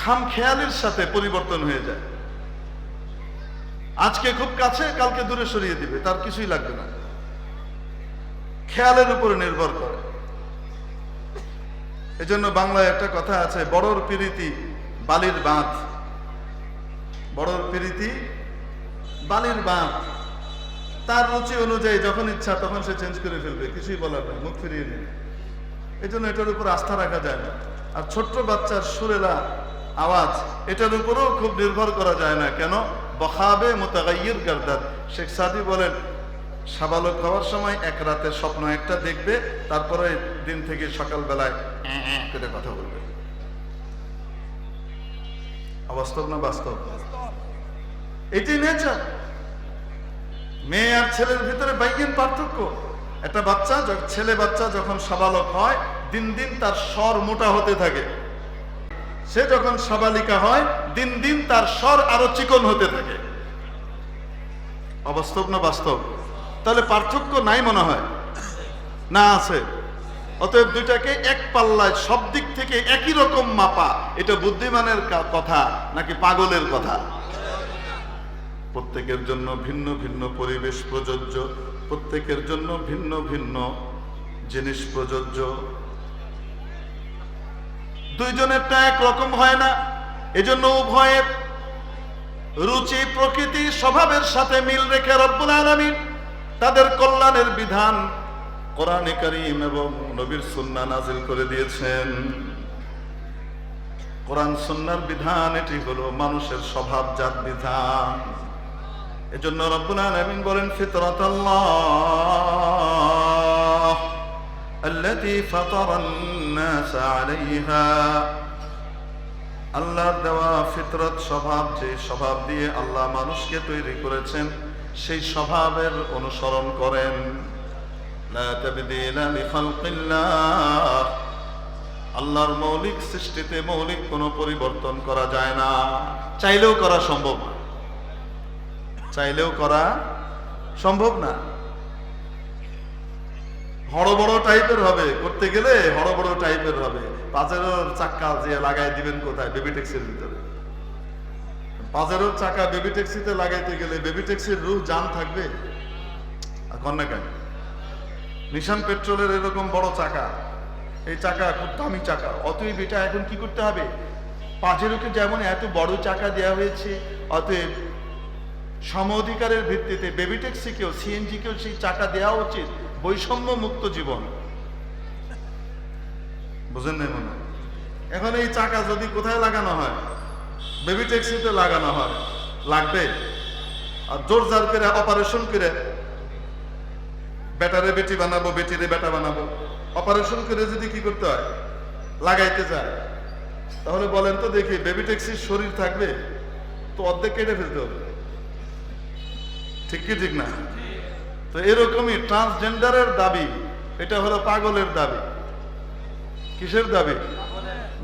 খামখেয়ালির সাথে পরিবর্তন হয়ে যায়। আজকে খুব কাছে, কালকে দূরে সরিয়ে দিবে, তার কিছুই লাগবে না। খেয়ালের উপরে নির্ভর করে। এজন্য বাংলায় একটা কথা আছে, বড়র পিরিতি বালির বাঁধ। বড়র পিরিতি বালির বাঁধ। তার রুচি অনুযায়ী যখন ইচ্ছা তখন সে চেঞ্জ করে ফেলবে, কিছুই বলার নেই, মুখ ফিরিয়ে নেবে। এই জন্য এটার উপর আস্থা রাখা যায় না। আর ছোট্ট বাচ্চার সুরেলা আওয়াজ, এটার উপরেও খুব নির্ভর করা যায় না। কেন? বখাবে মুতাগাইয়ির গারদাদ। শেখ সাদি বলেন, সাবালক হওয়ার সময় এক রাতে স্বপ্ন একটা দেখবে, তারপরে দিন থেকে সকালবেলায় করে কথা বলবে। অবাস্তব না বাস্তব? এটাই নেচার। মেয়ে আর ছেলের ভিতরে বাইগিন পার্থক্য। একটা বাচ্চা, ছেলে বাচ্চা যখন সাবালক হয়, দিন দিন তার স্বর মোটা হতে থাকে। সে যখন সাবালিকা হয়, দিন দিন তার স্বর আরো চিকন হতে থাকে। অবাস্তব না বাস্তব? তাহলে পার্থক্য নাই মনে হয়? না, আছে। অতএব দুইটাকে এক পাল্লায় সব দিক থেকে একই রকম মাপা, এটা বুদ্ধিমানের কথা নাকি পাগলের কথা? প্রত্যেকের জন্য ভিন্ন ভিন্ন পরিবেশ প্রযোজ্য, প্রত্যেকের জন্য ভিন্ন ভিন্ন জিনিস প্রযোজ্য। দুইজনেরটা একরকম হয় না। এজন্য উভয়ের রুচি, প্রকৃতি, স্বভাবের সাথে মিল রেখে রব্বুল আলামিন তাদের কল্যাণের বিধান কোরআনে কারীম এবং নবীর সুন্নাহ নাযিল করে দিয়েছেন। কোরআন সুন্নাহর বিধান, এটি হলো মানুষের স্বভাবজাত বিধান। এজন্য রব্বুল আলামিন বলেন, ফিতরাতাল্লাহ আল্লাতী ফাতারান নাস আলাইহা। আল্লাহর দেওয়া ফিতরত স্বভাব, যে স্বভাব দিয়ে আল্লাহ মানুষকে তৈরি করেছেন, সেই স্বভাবের অনুসরণ করেন। লা তাবদীলা লিখালকিল্লাহ, আল্লাহর মৌলিক সৃষ্টিতে মৌলিক কোনো পরিবর্তন করা যায় না, চাইলেও করা সম্ভব না, চাইলেও করা সম্ভব না। হড়বড় টাইপের হবে, করতে গেলে হড়বড় টাইপের হবে। পাজেরোর চাক্কা যে লাগাই দিবেন কোথায়? বেবি ট্যাক্সির ভিতরে। পাজেরোর চাকা বেবি ট্যাক্সিতে লাগাইতে গেলে বেবি ট্যাক্সির রূহ জান থাকবে? এখন না কেন? নিশান পেট্রোলের এরকম বড় চাকা, এই চাকা খুব দামি চাকা। অতএব এটা এখন কি করতে হবে? পাজেরোকে যেমন এত বড় চাকা দেওয়া হয়েছে, অতএব সম অধিকারের ভিত্তিতে বেবি ট্যাক্সিকেও সিএনজিকেও সেই চাকা দেওয়া উচিত। বৈষম্য মুক্ত জীবন। বুঝেন নাই মনে হয়? এখন এই চাকা যদি কোথায় লাগানো হয়? বেবি ট্যাক্সিতে লাগানো হয়, লাগবে। আর জোর জার করে অপারেশন করে বেটারে বেটি বানাবো, বেটিরে বেটা বানাবো, অপারেশন করে যদি কি করতে হয়? লাগাইতে যায়, তাহলে বলেন তো দেখি বেবি ট্যাক্সির শরীর থাকবে? তো অর্ধেক কেটে ফেলতে হবে। ঠিক কি ঠিক না? তো এরকমই ট্রান্সজেন্ডারের দাবি, এটা হলো পাগলের দাবি। কিসের দাবি?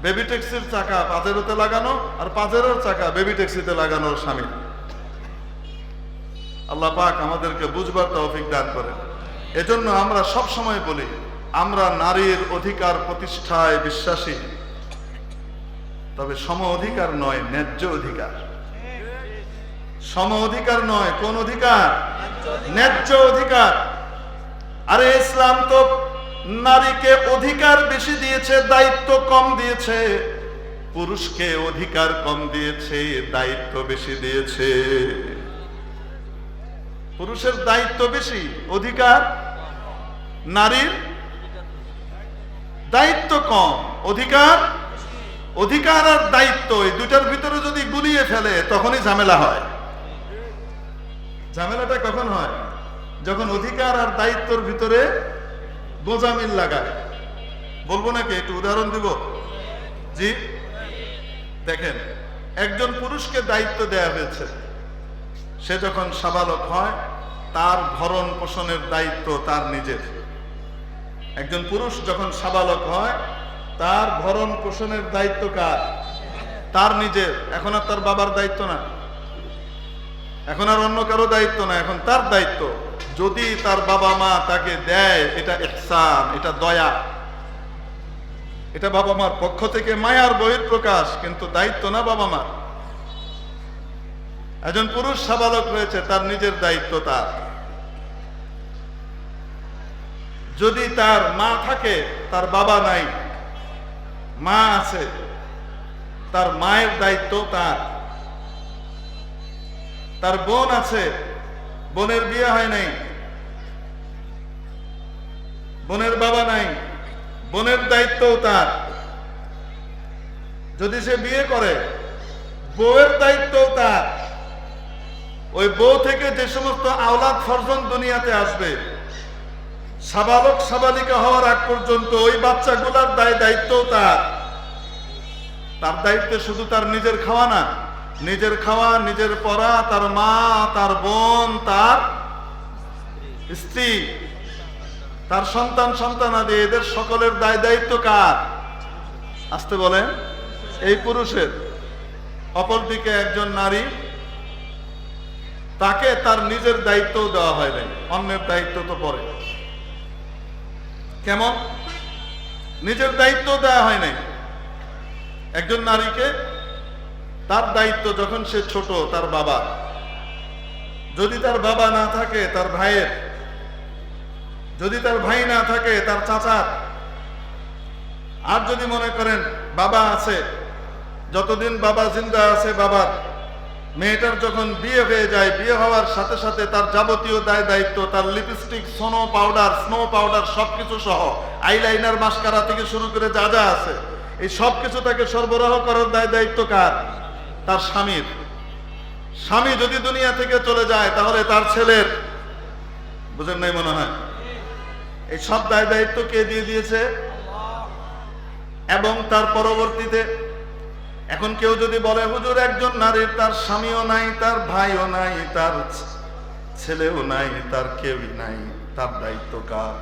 বেবি ট্যাক্সির চাকা পাজেরোতে লাগানো, আর পাজেরোর চাকা বেবি ট্যাক্সিতে লাগানোর শামিল। আল্লাহ পাক আমাদেরকে বুঝবার তৌফিক দান করেন। এজন্য আমরা সব সময় বলি, আমরা নারীর অধিকার প্রতিষ্ঠায় বিশ্বাসী, তবে সম অধিকার নয়, ন্যায্য অধিকার। সম অধিকার নয়, কোন অধিকার? ন্যায্য অধিকার। আরে ইসলাম তো নারীকে অধিকার বেশি দিয়েছে, দায়িত্ব কম দিয়েছে। পুরুষকে অধিকার কম দিয়েছে, দায়িত্ব বেশি দিয়েছে। পুরুষের দায়িত্ব বেশি, অধিকার। নারীর দায়িত্ব কম, অধিকার। অধিকার আর দায়িত্ব এই দুটার ভিতরে যদি গুলিয়ে ফেলে তখনই ঝামেলা হয়। ঝামেলাটা কখন হয়? যখন অধিকার আর দায়িত্বের ভিতরে গোজামিল লাগায়। বলবো নাকি? একটু উদাহরণ দিব। জি, দেখেন, একজন পুরুষকে দায়িত্ব দেয়া হয়েছে, সে যখন সাবালক হয় তার ভরণ পোষণের দায়িত্ব তার নিজের। একজন পুরুষ যখন সাবালক হয় তার ভরণ পোষণের দায়িত্ব কার? তার নিজের। এখন আর তার বাবার দায়িত্ব না, এখন আর অন্য কারো দায়িত্ব না, এখন তার দায়িত্ব। যদি তার বাবা মা তাকে দেয়, এটা ইহসান, এটা দয়া, এটা বাবা মার পক্ষ থেকে মায়ার বহিঃপ্রকাশ, কিন্তু দায়িত্ব না বাবা মার। একজন পুরুষ সাবালক হয়েছে, তার নিজের দায়িত্ব তার। যদি তার মা থাকে, তার বাবা নাই, মা আছে, তার মায়ের দায়িত্ব তার। তার বোন আছে, বোনের বিয়ে হয় নাই, বোনের বাবা নাই, বোনের দায়িত্ব তার। যদি সে বিয়ে করে, বউয়ের দায়িত্ব তার। ওই বউ থেকে যে সমস্ত আওলাদ ফরজন দুনিয়াতে আসবে, সাবালক সাবালিকা হওয়ার আগ পর্যন্ত ওই বাচ্চাগুলার দায়িত্ব তার। তার দায়িত্বে শুধু তার নিজের খাওয়া না, নিজের খাওয়া, নিজের পড়া, তার মা, তার বোন, তার স্ত্রী, তার সন্তান সন্তানাদি, এদের সকলের দায়িত্ব কার? আসতে বলেন, এই পুরুষের। অপরদিকে একজন নারী, তাকে তার নিজের দায়িত্ব দেওয়া হয় নাই, অন্যের দায়িত্ব তো পরে। কেমন? নিজের দায়িত্ব দেওয়া হয় নাই। একজন নারীকে তার দায়িত্ব যখন সে ছোট, তার বাবা। যদি তার বাবা না থাকে, তার ভাইয়ের। যদি তার ভাই না থাকে, তার চাচার। আর যদি মনে করেন বাবা আছে, যতদিন বাবা জিন্দা আছে বাবার। মেয়েটার যখন বিয়ে হয়ে যায়, বিয়ে হওয়ার সাথে সাথে তার যাবতীয় দায়িত্ব, তার লিপস্টিক, স্নো পাউডার সবকিছু সহ, আইলাইনার, মাস্কারা থেকে শুরু করে যা যা আছে, এই সবকিছু তাকে সরবরাহ করার দায়িত্ব কার? তার স্বামীর। স্বামী যদি দুনিয়া থেকে চলে যায়, তাহলে তার ছেলের। বুঝেন নাই মনে হয়? এই সব দায়িত্ব কে দিয়ে দিয়েছে? এবং তার পরবর্তীতে এখন কেউ যদি বলে, হুজুর, একজন নারীর তার স্বামীও নাই, তার ভাইও নাই, তার ছেলেও নাই, তার কেউই নাই, তার দায়িত্ব কার?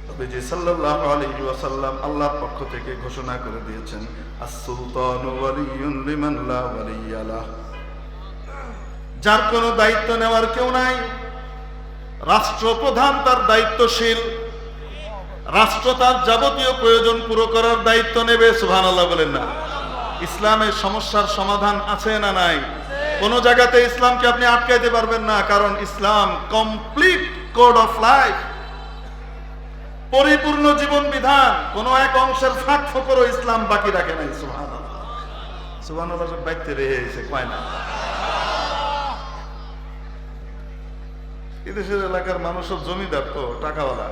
নবীজি সাল্লাল্লাহু আলাইহি ওয়াসাল্লাম আল্লাহর পক্ষ থেকে ঘোষণা করে দিয়েছেন, আস-সুলতানু ওয়ালিয়্যুন লিমান লা ওয়ালিয়্যা লাহ। যার কোনো দায়িত্ব নেওয়ার কেউ নাই, রাষ্ট্রপ্রধান তার দায়িত্বশীল, রাষ্ট্র তার যাবতীয় প্রয়োজন পুরো করার দায়িত্ব নেবে। সুবহানাল্লাহ বলেন না? ইসলামের সমস্যার সমাধান আছে না নাই? কোন জায়গাতে ইসলামকে আপনি আটকাইতে পারবেন না, কারণ ইসলাম কমপ্লিট কোড অফ লাইফ, পরিপূর্ণ জীবন বিধান। কোন এক অংশের ফাঁক ফোকরও ইসলাম বাকি রাখে নাই। সুবহানাল্লাহ, সুবহানাল্লাহ সব বাইতে রয়েছে কয় না। এদেশের এলাকার মানুষ সব জমিদার, তো টাকাওয়ালা,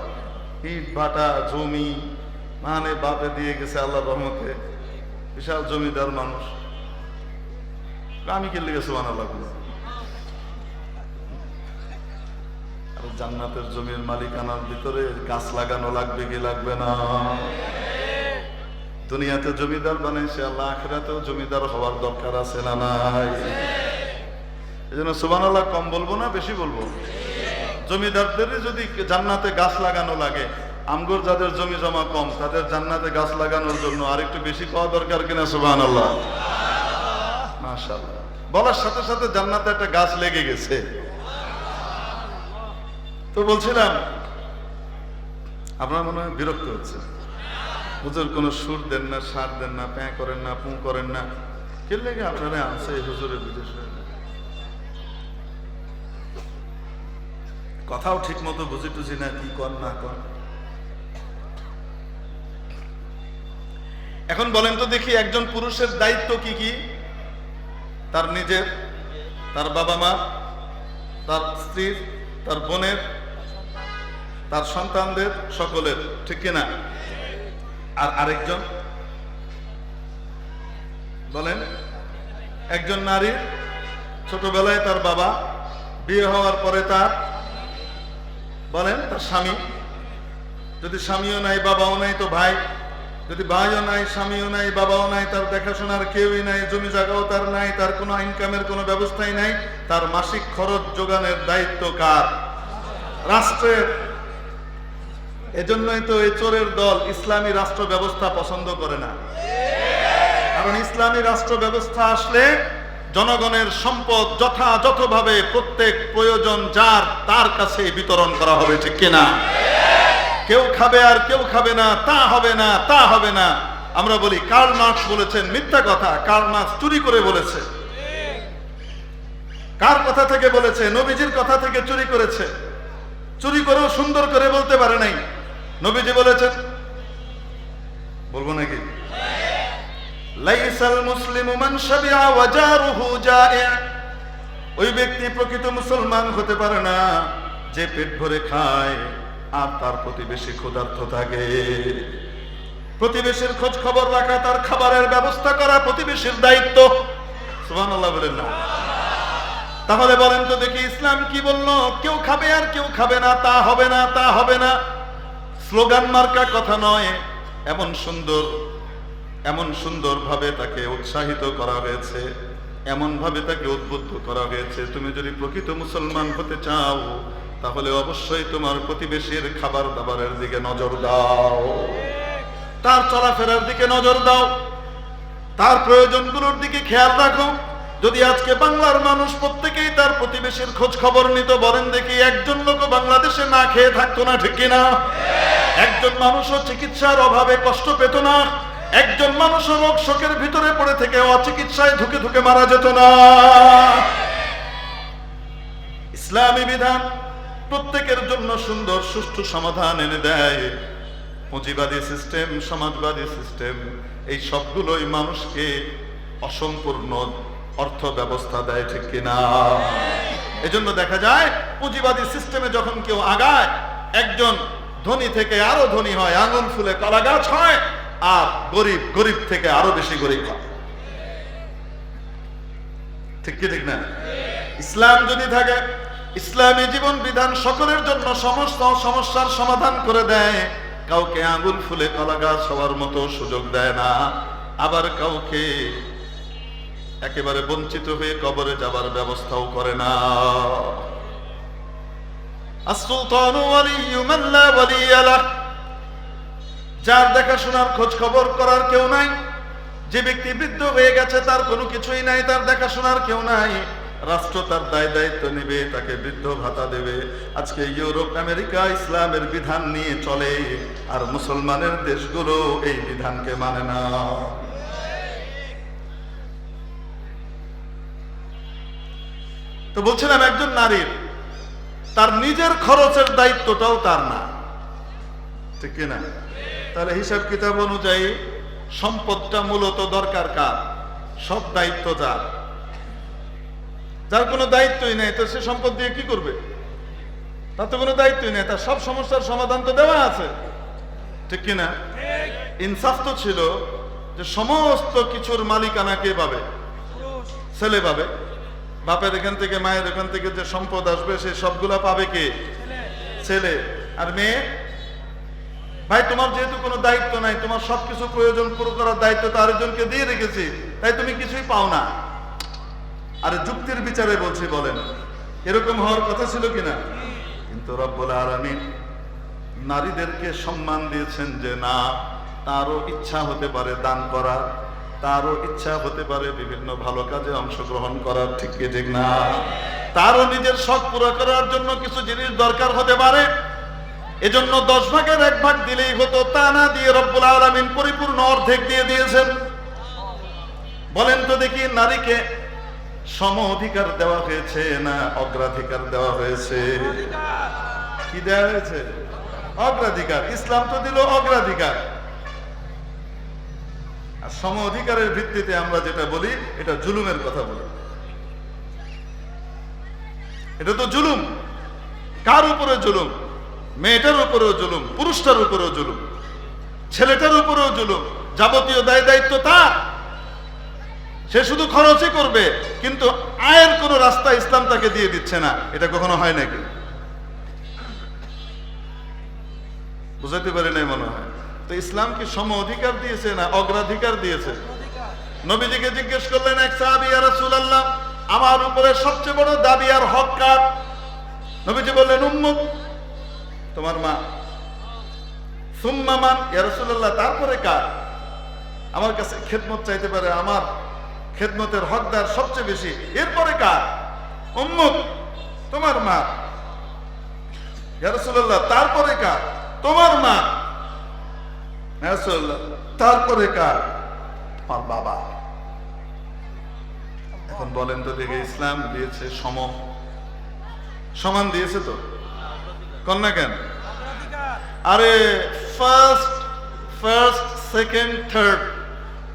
ইট ভাটা জমি মানে বাপে দিয়ে গেছে আল্লাহর রহমতে, বিশাল জমিদার মানুষ। আমি কেলে গেছে সুবহানাল্লাহ। আর জান্নাতের জমির মালিকানার ভিতরে গাছ লাগানো লাগবে কি লাগবে না? দুনিয়াতে জমিদার বানাইছে, আল্লাহ আখিরাতেও জমিদার হওয়ার দরকার আছে না নাই? এজন্য সুবহানাল্লাহ কম বলবো না বেশি বলবো? জমিদারদের যদি জান্নাতে গাছ লাগানো লাগে, আমগর যাদের জমি জমা কম তাদের জান্নাতে গাছ লাগানোর জন্য আরেকটু বেশি পাওয়া দরকার কিনা? সুবহানাল্লাহ, মাশাআল্লাহ। বলার সাথে সাথে জান্নাতে একটা গাছ লেগে গেছে। তো বলছিলাম, আপনার মনে হয় বিরক্ত হচ্ছে, হুজুর কোন সুর দেন না, সার দেন না, প্যাঁ করেন না, পু করেন না, কে লেগে আপনারা আনছে হুজুরের বিদেশে? কথাও ঠিক মতো বুঝি টুঝি না, কি কর না কর। এখন বলেন তো দেখি, একজন পুরুষের দায়িত্ব কি কি? তার নিজের, তার বাবা মা, তার স্ত্রীর, তার বোনের, তার সন্তানদের, সকলের, ঠিক কিনা? আর আরেকজন বলেন, একজন নারীর ছোটবেলায় তার বাবা, বিয়ে হওয়ার পরে তার বলেন তার স্বামী, যদি স্বামীও নাই বাবাও নাই তো ভাই, যদি ভাইও নাই স্বামীও নাই বাবাও নাই, তার দেখাশোনার কেউই নাই, জমি জায়গাও তার নাই, তার কোনো ইনকামের কোনো ব্যবস্থাই নাই, তার মাসিক খরচ যোগানের দায়িত্ব কার? রাষ্ট্রের। এজন্যই তো এই চোরের দল ইসলামী রাষ্ট্র ব্যবস্থা পছন্দ করে না, কারণ ইসলামী রাষ্ট্র ব্যবস্থা আসলে জনগণের সম্পদ যথাযথভাবে প্রত্যেক প্রয়োজন যার তার কাছে বিতরণ করা হবে, ঠিক কিনা? কেউ খাবে আর কেউ খাবে না, তা হবে না, তা হবে না। আমরা বলি কার্ল মার্কস বলেছেন, মিথ্যা কথা। কার্ল মার্কস চুরি করে বলেছে। কার কথা থেকে বলেছে? নবীজির কথা থেকে চুরি করেছে। চুরি করেও সুন্দর করে বলতে পারে নাই। নবীজি বলেছেন, বলবো নাকি? লাইসাল মুসলিমু মান শাবিআ ওয়া জারুহু জা'i'। ওই ব্যক্তি প্রকৃত মুসলমান হতে পারে না যে পেট ভরে খায় আর তার প্রতিবেশী ক্ষুধার্ত থাকে। প্রতিবেশীর খোঁজ খবর রাখা, তার খাবারের ব্যবস্থা করা প্রতিবেশীর দায়িত্ব। সুবহানাল্লাহ বলেন না? তাহলে বলেন তো দেখি, ইসলাম কি বললো? কেউ খাবে আর কেউ খাবে না, তা হবে না, তা হবে না। স্লোগান মার্কা কথা নয়, এমন সুন্দর ভাবে তাকে উৎসাহিত করা হয়েছে, এমন ভাবে তাকে উদ্বুদ্ধ করা হয়েছে, তুমি যদি প্রকৃত মুসলমান হতে চাও তাহলে অবশ্যই তোমার প্রতিবেশীর খাবার দাবারের দিকে নজর দাও, তার চলাফেরার দিকে নজর দাও, তার প্রয়োজনগুলোর দিকে খেয়াল রাখো। যদি আজকে বাংলার মানুষ প্রত্যেকেই তার প্রতিবেশীর খোঁজ খবর নিত, বলেন দেখি একজন লোক বাংলাদেশে না খেয়ে থাকতো না, ঠিক কিনা? একজন মানুষও চিকিৎসার অভাবে কষ্ট পেত না, একজন মানুষও রোগ শোকের ভিতরে পড়ে থেকে অচিকিৎসায় ধুকে ধুকে মারা যেত না। ইসলামী বিধান প্রত্যেকের জন্য সুন্দর সুষ্ঠু সমাধান এনে দেয়। পুঁজিবাদী সিস্টেম, সমাজবাদী সিস্টেম, এই সবগুলোই মানুষকে অসম্পূর্ণ অর্থ ব্যবস্থা দেয়, ঠিক কিনা? এজন্য দেখা যায় পুঁজিবাদী সিস্টেমে যখন কেউ আগায়, একজন ধনী থেকে আরো ধনী হয়, আঙুল ফুলে কলা গাছ হয়, আর গরিব থেকে আরো বেশি গরিব হয়, ঠিক কি ঠিক না? ইসলাম যদি থাকে, ইসলামী জীবন বিধান সকলের জন্য সমস্ত সমস্যার সমাধান করে দেয়। কাউকে আঙুল ফুলে কলা গাছ হওয়ার মতো সুযোগ দেয় না, আবার কাউকে একেবারে বঞ্চিত হয়ে কবরে যাবার ব্যবস্থাও করে না। আস-সুলতানু ওয়ালিয়্যু মান লা ওয়ালিয়্যা লাহ। যার দেখাশোনার খোঁজ খবর করার কেউ নাই, যে ব্যক্তি বৃদ্ধ হয়ে গেছে তার কোনো কিছুই নাই, তার দেখাশোনার কেউ নাই, রাষ্ট্র তার দায় দায়িত্ব নেবে, তাকে বৃদ্ধ ভাতা দেবে। আজকে ইউরোপ আমেরিকা ইসলামের বিধান নিয়ে চলে, আর মুসলমানের দেশগুলো এই বিধানকে মানে না। তো বলছিলাম একজন নারীর তার নিজের খরচের দায়িত্বটাও তার না, ঠিক কিনা? তাহলে হিসাব কিতাব অনুযায়ী সম্পদটা মূলত দরকার কার? সব দায়িত্ব যার। যার কোনো দায়িত্বই নেই তো সে সম্পদ দিয়ে কি করবে? তার তো কোনো দায়িত্বই নেই, তার সব সমস্যার সমাধান তো দেওয়া আছে, ঠিক কিনা? ইনসাফ তো ছিল যে সমস্ত কিছুর মালিকানা কে পাবে? ছেলে পাবে। বাপের এখান থেকে মায়ের এখান থেকে যে সম্পদ আসবে সেই সবগুলা পাবে কে? ছেলে। আর মেয়ে, ভাই তোমার যেহেতু কোনো দায়িত্ব নাই, তোমার সবকিছু প্রয়োজন পুরো করার দায়িত্ব তো আরেকজনকে দিয়ে রেখেছি, তাই তুমি কিছুই পাও না। আরে যুক্তির বিচারে বলছি, বলেন এরকম হওয়ার কথা ছিল কিনা? কিন্তু রব্বুল আলামিন নারীদেরকে সম্মান দিয়েছেন যে না, তারও ইচ্ছা হতে পারে দান করার, তারও ইচ্ছা হতে পারে বিভিন্ন ভালো কাজে অংশগ্রহণ করার, ঠিক কি ঠিক না? তারও নিজের শখ পুরো করার জন্য কিছু জিনিস দরকার হতে পারে। এজন্য 10 ভাগের 1 ভাগ দিলেই হতো, তা না দিয়ে রব্বুল আলামিন পরিপূর্ণ অর্ধেক দিয়ে দিয়েছেন। বলেন তো দেখি, নারীকে সম অধিকার দেওয়া হয়েছে না অগ্রাধিকার দেওয়া হয়েছে? কি দেওয়া হয়েছে? অগ্রাধিকার। ইসলাম তো দিল অগ্রাধিকার। আর সম অধিকারের ভিত্তিতে আমরা যেটা বলি এটা জুলুমের কথা বলি। এটা তো জুলুম। কার উপরে জুলুম? মেয়েটার উপরেও জুলুম, পুরুষটার উপরেও জুলুম, ছেলেটার উপরেও জুলুম। যাবতীয় দায় দায়িত্ব তার, সে শুধু খরচই করবে, কিন্তু আয়ের কোন রাস্তা ইসলাম তাকে দিয়ে দিচ্ছে না। এটা কখনো হয় নাকি? বুঝাতে পারি নাই মনে হয়। তো ইসলাম কি সম অধিকার দিয়েছে না অগ্রাধিকার দিয়েছে? নবীজিকে জিজ্ঞেস করলেন এক সাহাবী, ইয়া রাসূলুল্লাহ, আমার উপরে সবচেয়ে বড় দাবি আর হক কার? নবীজি বললেন, উম্মুক, তোমার মা। সুম্মা মান? ইয়া রাসূলুল্লাহ, তারপরে কার? আমার কাছে খেদমত চাইতে পারে, আমার খেদমতের হকদার সবচেয়ে বেশি, এরপরে কার? উম্মুক, তোমার মা। ইয়া রাসূলুল্লাহ, তারপরে কার? তোমার মা। ইয়া রাসূলুল্লাহ, তারপরে কার? তোমার বাবা। এখন বলেন তো দেখে, ইসলাম দিয়েছে সমান দিয়েছে তো? কন্যা কেন? আরে ফার্স্ট সেকেন্ড থার্ড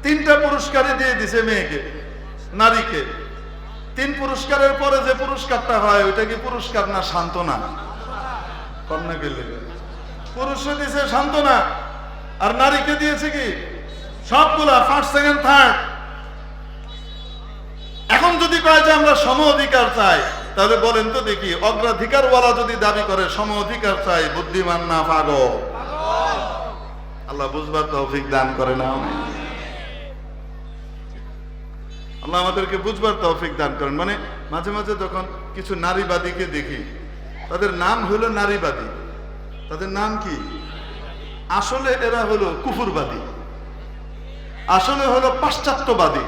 3টা পুরস্কারই দিয়ে দিছে মেয়েকে, নারীকে। 3 পুরস্কারের পরে যে পুরস্কারটা হয় ওইটা কি পুরস্কার না সান্ত্বনা? কন্যাকে লেগে পুরুষে দিয়েছে সান্ত্বনা, আর নারীকে দিয়েছে কি? সবগুলা ফার্স্ট সেকেন্ড থার্ড। এখন যদি কয় যে আমরা সম অধিকার চাই, তাহলে বলেন তো দেখি, অগ্রাধিকারওয়ালা যদি দাবি করে সম অধিকার চাই, বুদ্ধিমান না পাগল? আল্লাহ বুঝবার তৌফিক দান করে না। আল্লাহ আমাদেরকে বুঝবার তৌফিক দান করেন। মানে মাঝে মাঝে যখন কিছু নারীবাদীকে দেখি, তাদের নাম হলো নারীবাদী, তাদের নাম কি? আসলে এরা হলো কুফুরবাদী, আসলে হলো পাশ্চাত্যবাদী,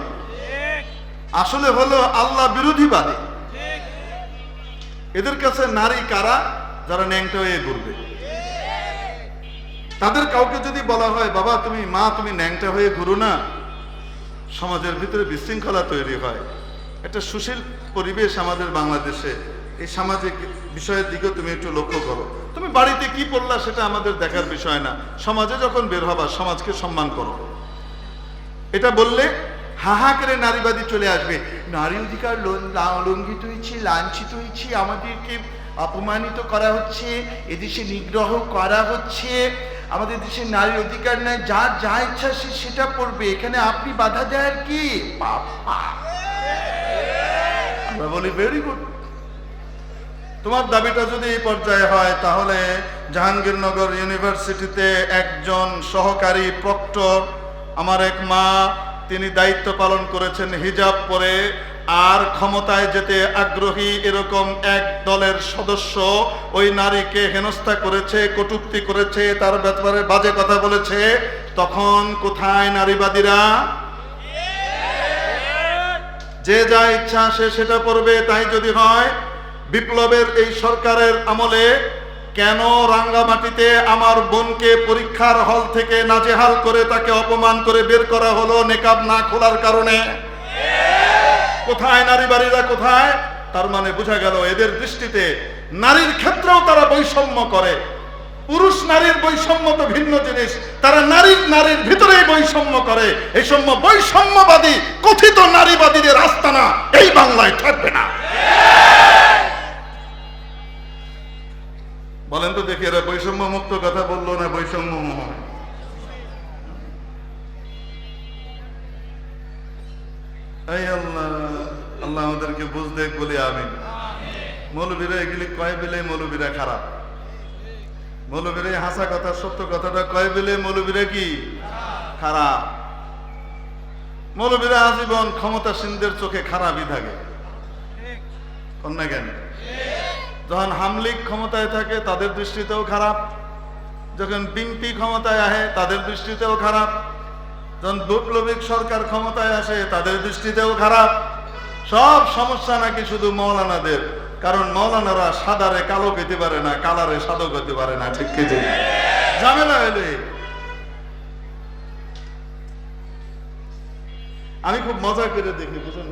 আসলে হলো আল্লাহ বিরোধীবাদী। এদের কাছে নারী কারা? যারা ন্যাংটা হয়ে ঘুরবে। তাদের কাউকে যদি বলা হয়, বাবা তুমি মা তুমি ন্যাংটা হয়ে ঘুরো না, সমাজের ভিতরে বিশৃঙ্খলা তৈরি হয়। একটা সুশীল পরিবেশ আমাদের বাংলাদেশে। এই সামাজিক বিষয়ের দিকেও তুমি একটু লক্ষ্য করো। তুমি বাড়িতে কি পড়লা সেটা আমাদের দেখার বিষয় না, সমাজে যখন বের হবা সমাজকে সম্মান করো। এটা বললে হাহা করে নারীবাদী চলে আসবে, নারী অধিকার লঙ্ঘিত হয়েছে, লাঞ্ছিত হয়েছে, আমাদেরকে অপমানিত করা হচ্ছে, এদেশে নিগ্রহ করা হচ্ছে, আমাদের দেশে নারীর অধিকার নাই, যার যা ইচ্ছা সে সেটা পড়বে, এখানে আপনি বাধা দেয় কি? বাবা, আমরা বলি ভেরি গুড। তোমার দাবিটা যদি এই পর্যায়ে হয়, তাহলে জাহাঙ্গীরনগর ইউনিভার্সিটিতে একজন সহকারী প্রক্টর, আমার এক মা, তিনি দায়িত্ব পালন করেছেন হিজাব পরে আর ক্ষমতায় যেতে আগ্রহী এরকম এক দলের সদস্য ওই নারীকে হেনস্থা করেছে, কটূক্তি করেছে, তার ব্যাপারে বাজে কথা বলেছে, তখন কোথায় নারীবাদীরা? যে যা ইচ্ছা সে সেটা পড়বে। তাই যদি হয় বিপ্লবের এই সরকারের আমলে কেন রাঙ্গামাটিতে আমার বোনকে পরীক্ষার হল থেকে নাজেহাল করে তাকে অপমান করে বের করা হলো নেকাব না খোলার কারণে? কোথায় নারীবাদীরা, কোথায়? তার মানে বোঝা গেল এদের দৃষ্টিতে নারীর ক্ষেত্রেও তারা বৈষম্য করে। পুরুষ নারীর বৈষম্য তো ভিন্ন জিনিস, তারা নারীর ভিতরেই বৈষম্য করে। এই সম বৈষম্যবাদী কথিত নারীবাদীদের আস্তানা এই বাংলায় থাকবে না। বলেন তো দেখি, এরা বৈষম্য মুক্ত কথা বললো না বৈষম্য? এই আল্লাহ, আল্লাহ আমাদেরকে বুঝতে বলি আমিন। মৌলবীরা এগুলি কয় বেলে মৌলবীরা খারাপ, মৌলবীরা হাসা কথা সত্য কথাটা কয় বেলে মৌলবীরা কি খারাপ। মৌলবীরা আজীবন ক্ষমতাসীনদের চোখে খারাপই থাকে, কন্যা জ্ঞান। যখন হামলিক ক্ষমতায় থাকে তাদের দৃষ্টিতেও খারাপ, যখন বিএনপি ক্ষমতায় আসে তাদের দৃষ্টিতেও খারাপ, যখন বৈপ্লবিক সরকার ক্ষমতায় আসে তাদের দৃষ্টিতেও খারাপ। সব সমস্যা নাকি শুধু মৌলানাদের, কারণ মৌলানারা সাদারে কালো খেতে পারে না, কালারে সাদা খেতে পারে না। ঠিক কি ঝামেলা হইলে আমি খুব মজা করে দেখি, বুঝলেন?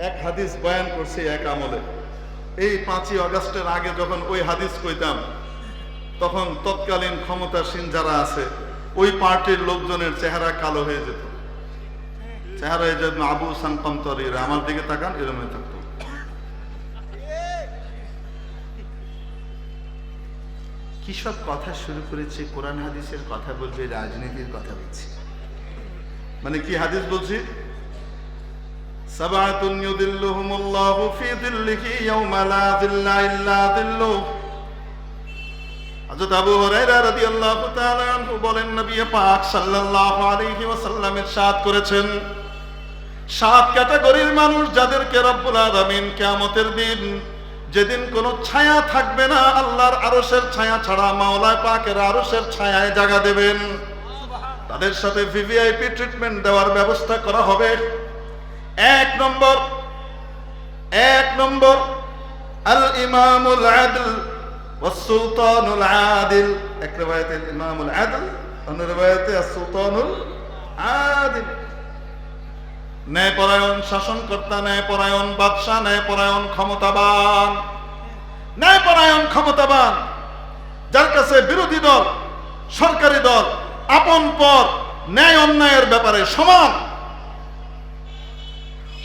এক হাদিস বয়ান করছে এক আমলে, এই 5ই আগস্টের আগে যখন ওই হাদিস কইতাম তখন তৎকালীন ক্ষমতাসীন যারা আছে ওই পার্টির লোকজনের চেহারা কালো হয়ে যেত, চেহারা হয়ে যেত আবু সানকন্তরীরা আমার দিকে তাকান এরম হয়ে থাকতো। কি সব কথা শুরু করেছে, কোরআন হাদিসের কথা বলবে, রাজনীতির কথা বলছে। মানে কি হাদিস বলছি? সাবাতুন ইউদিল্লুহুমুল্লাহু ফি যিল্লিহি ইয়াওমা লা যিল্লা ইল্লা যিল্লুহু। হযরত আবু হুরায়রা রাদিয়াল্লাহু তাআলা আনহু বলেন, নবী পাক সাল্লাল্লাহু আলাইহি ওয়াসাল্লাম ইরশাদ করেছেন, 7 ক্যাটাগরির মানুষ যাদেরকে রব্বুল আলামিন কিয়ামতের দিন, যেদিন কোনো ছায়া থাকবে না আল্লাহর আরশের ছায়া ছাড়া, মাওলা পাকের আরশের ছায়ায় জায়গা দেবেন, তাদের সাথে ভিভিআইপি ট্রিটমেন্ট দেওয়ার ব্যবস্থা করা হবে। এক নম্বর আল ইমামুল আদল ওয়াস সুলতানুল আদিল। এক riwayate ইমামুল আদল, অন্য riwayate as-সুলতানুল আদিল। ন্যায়পরায়ণ শাসনকর্তা, ন্যায়পরায়ণ বাদশা, ন্যায়পরায়ণ ক্ষমতাবান, যার কাছে বিরোধী দল সরকারি দল আপন পর ন্যায় অন্যায়ের ব্যাপারে সমান।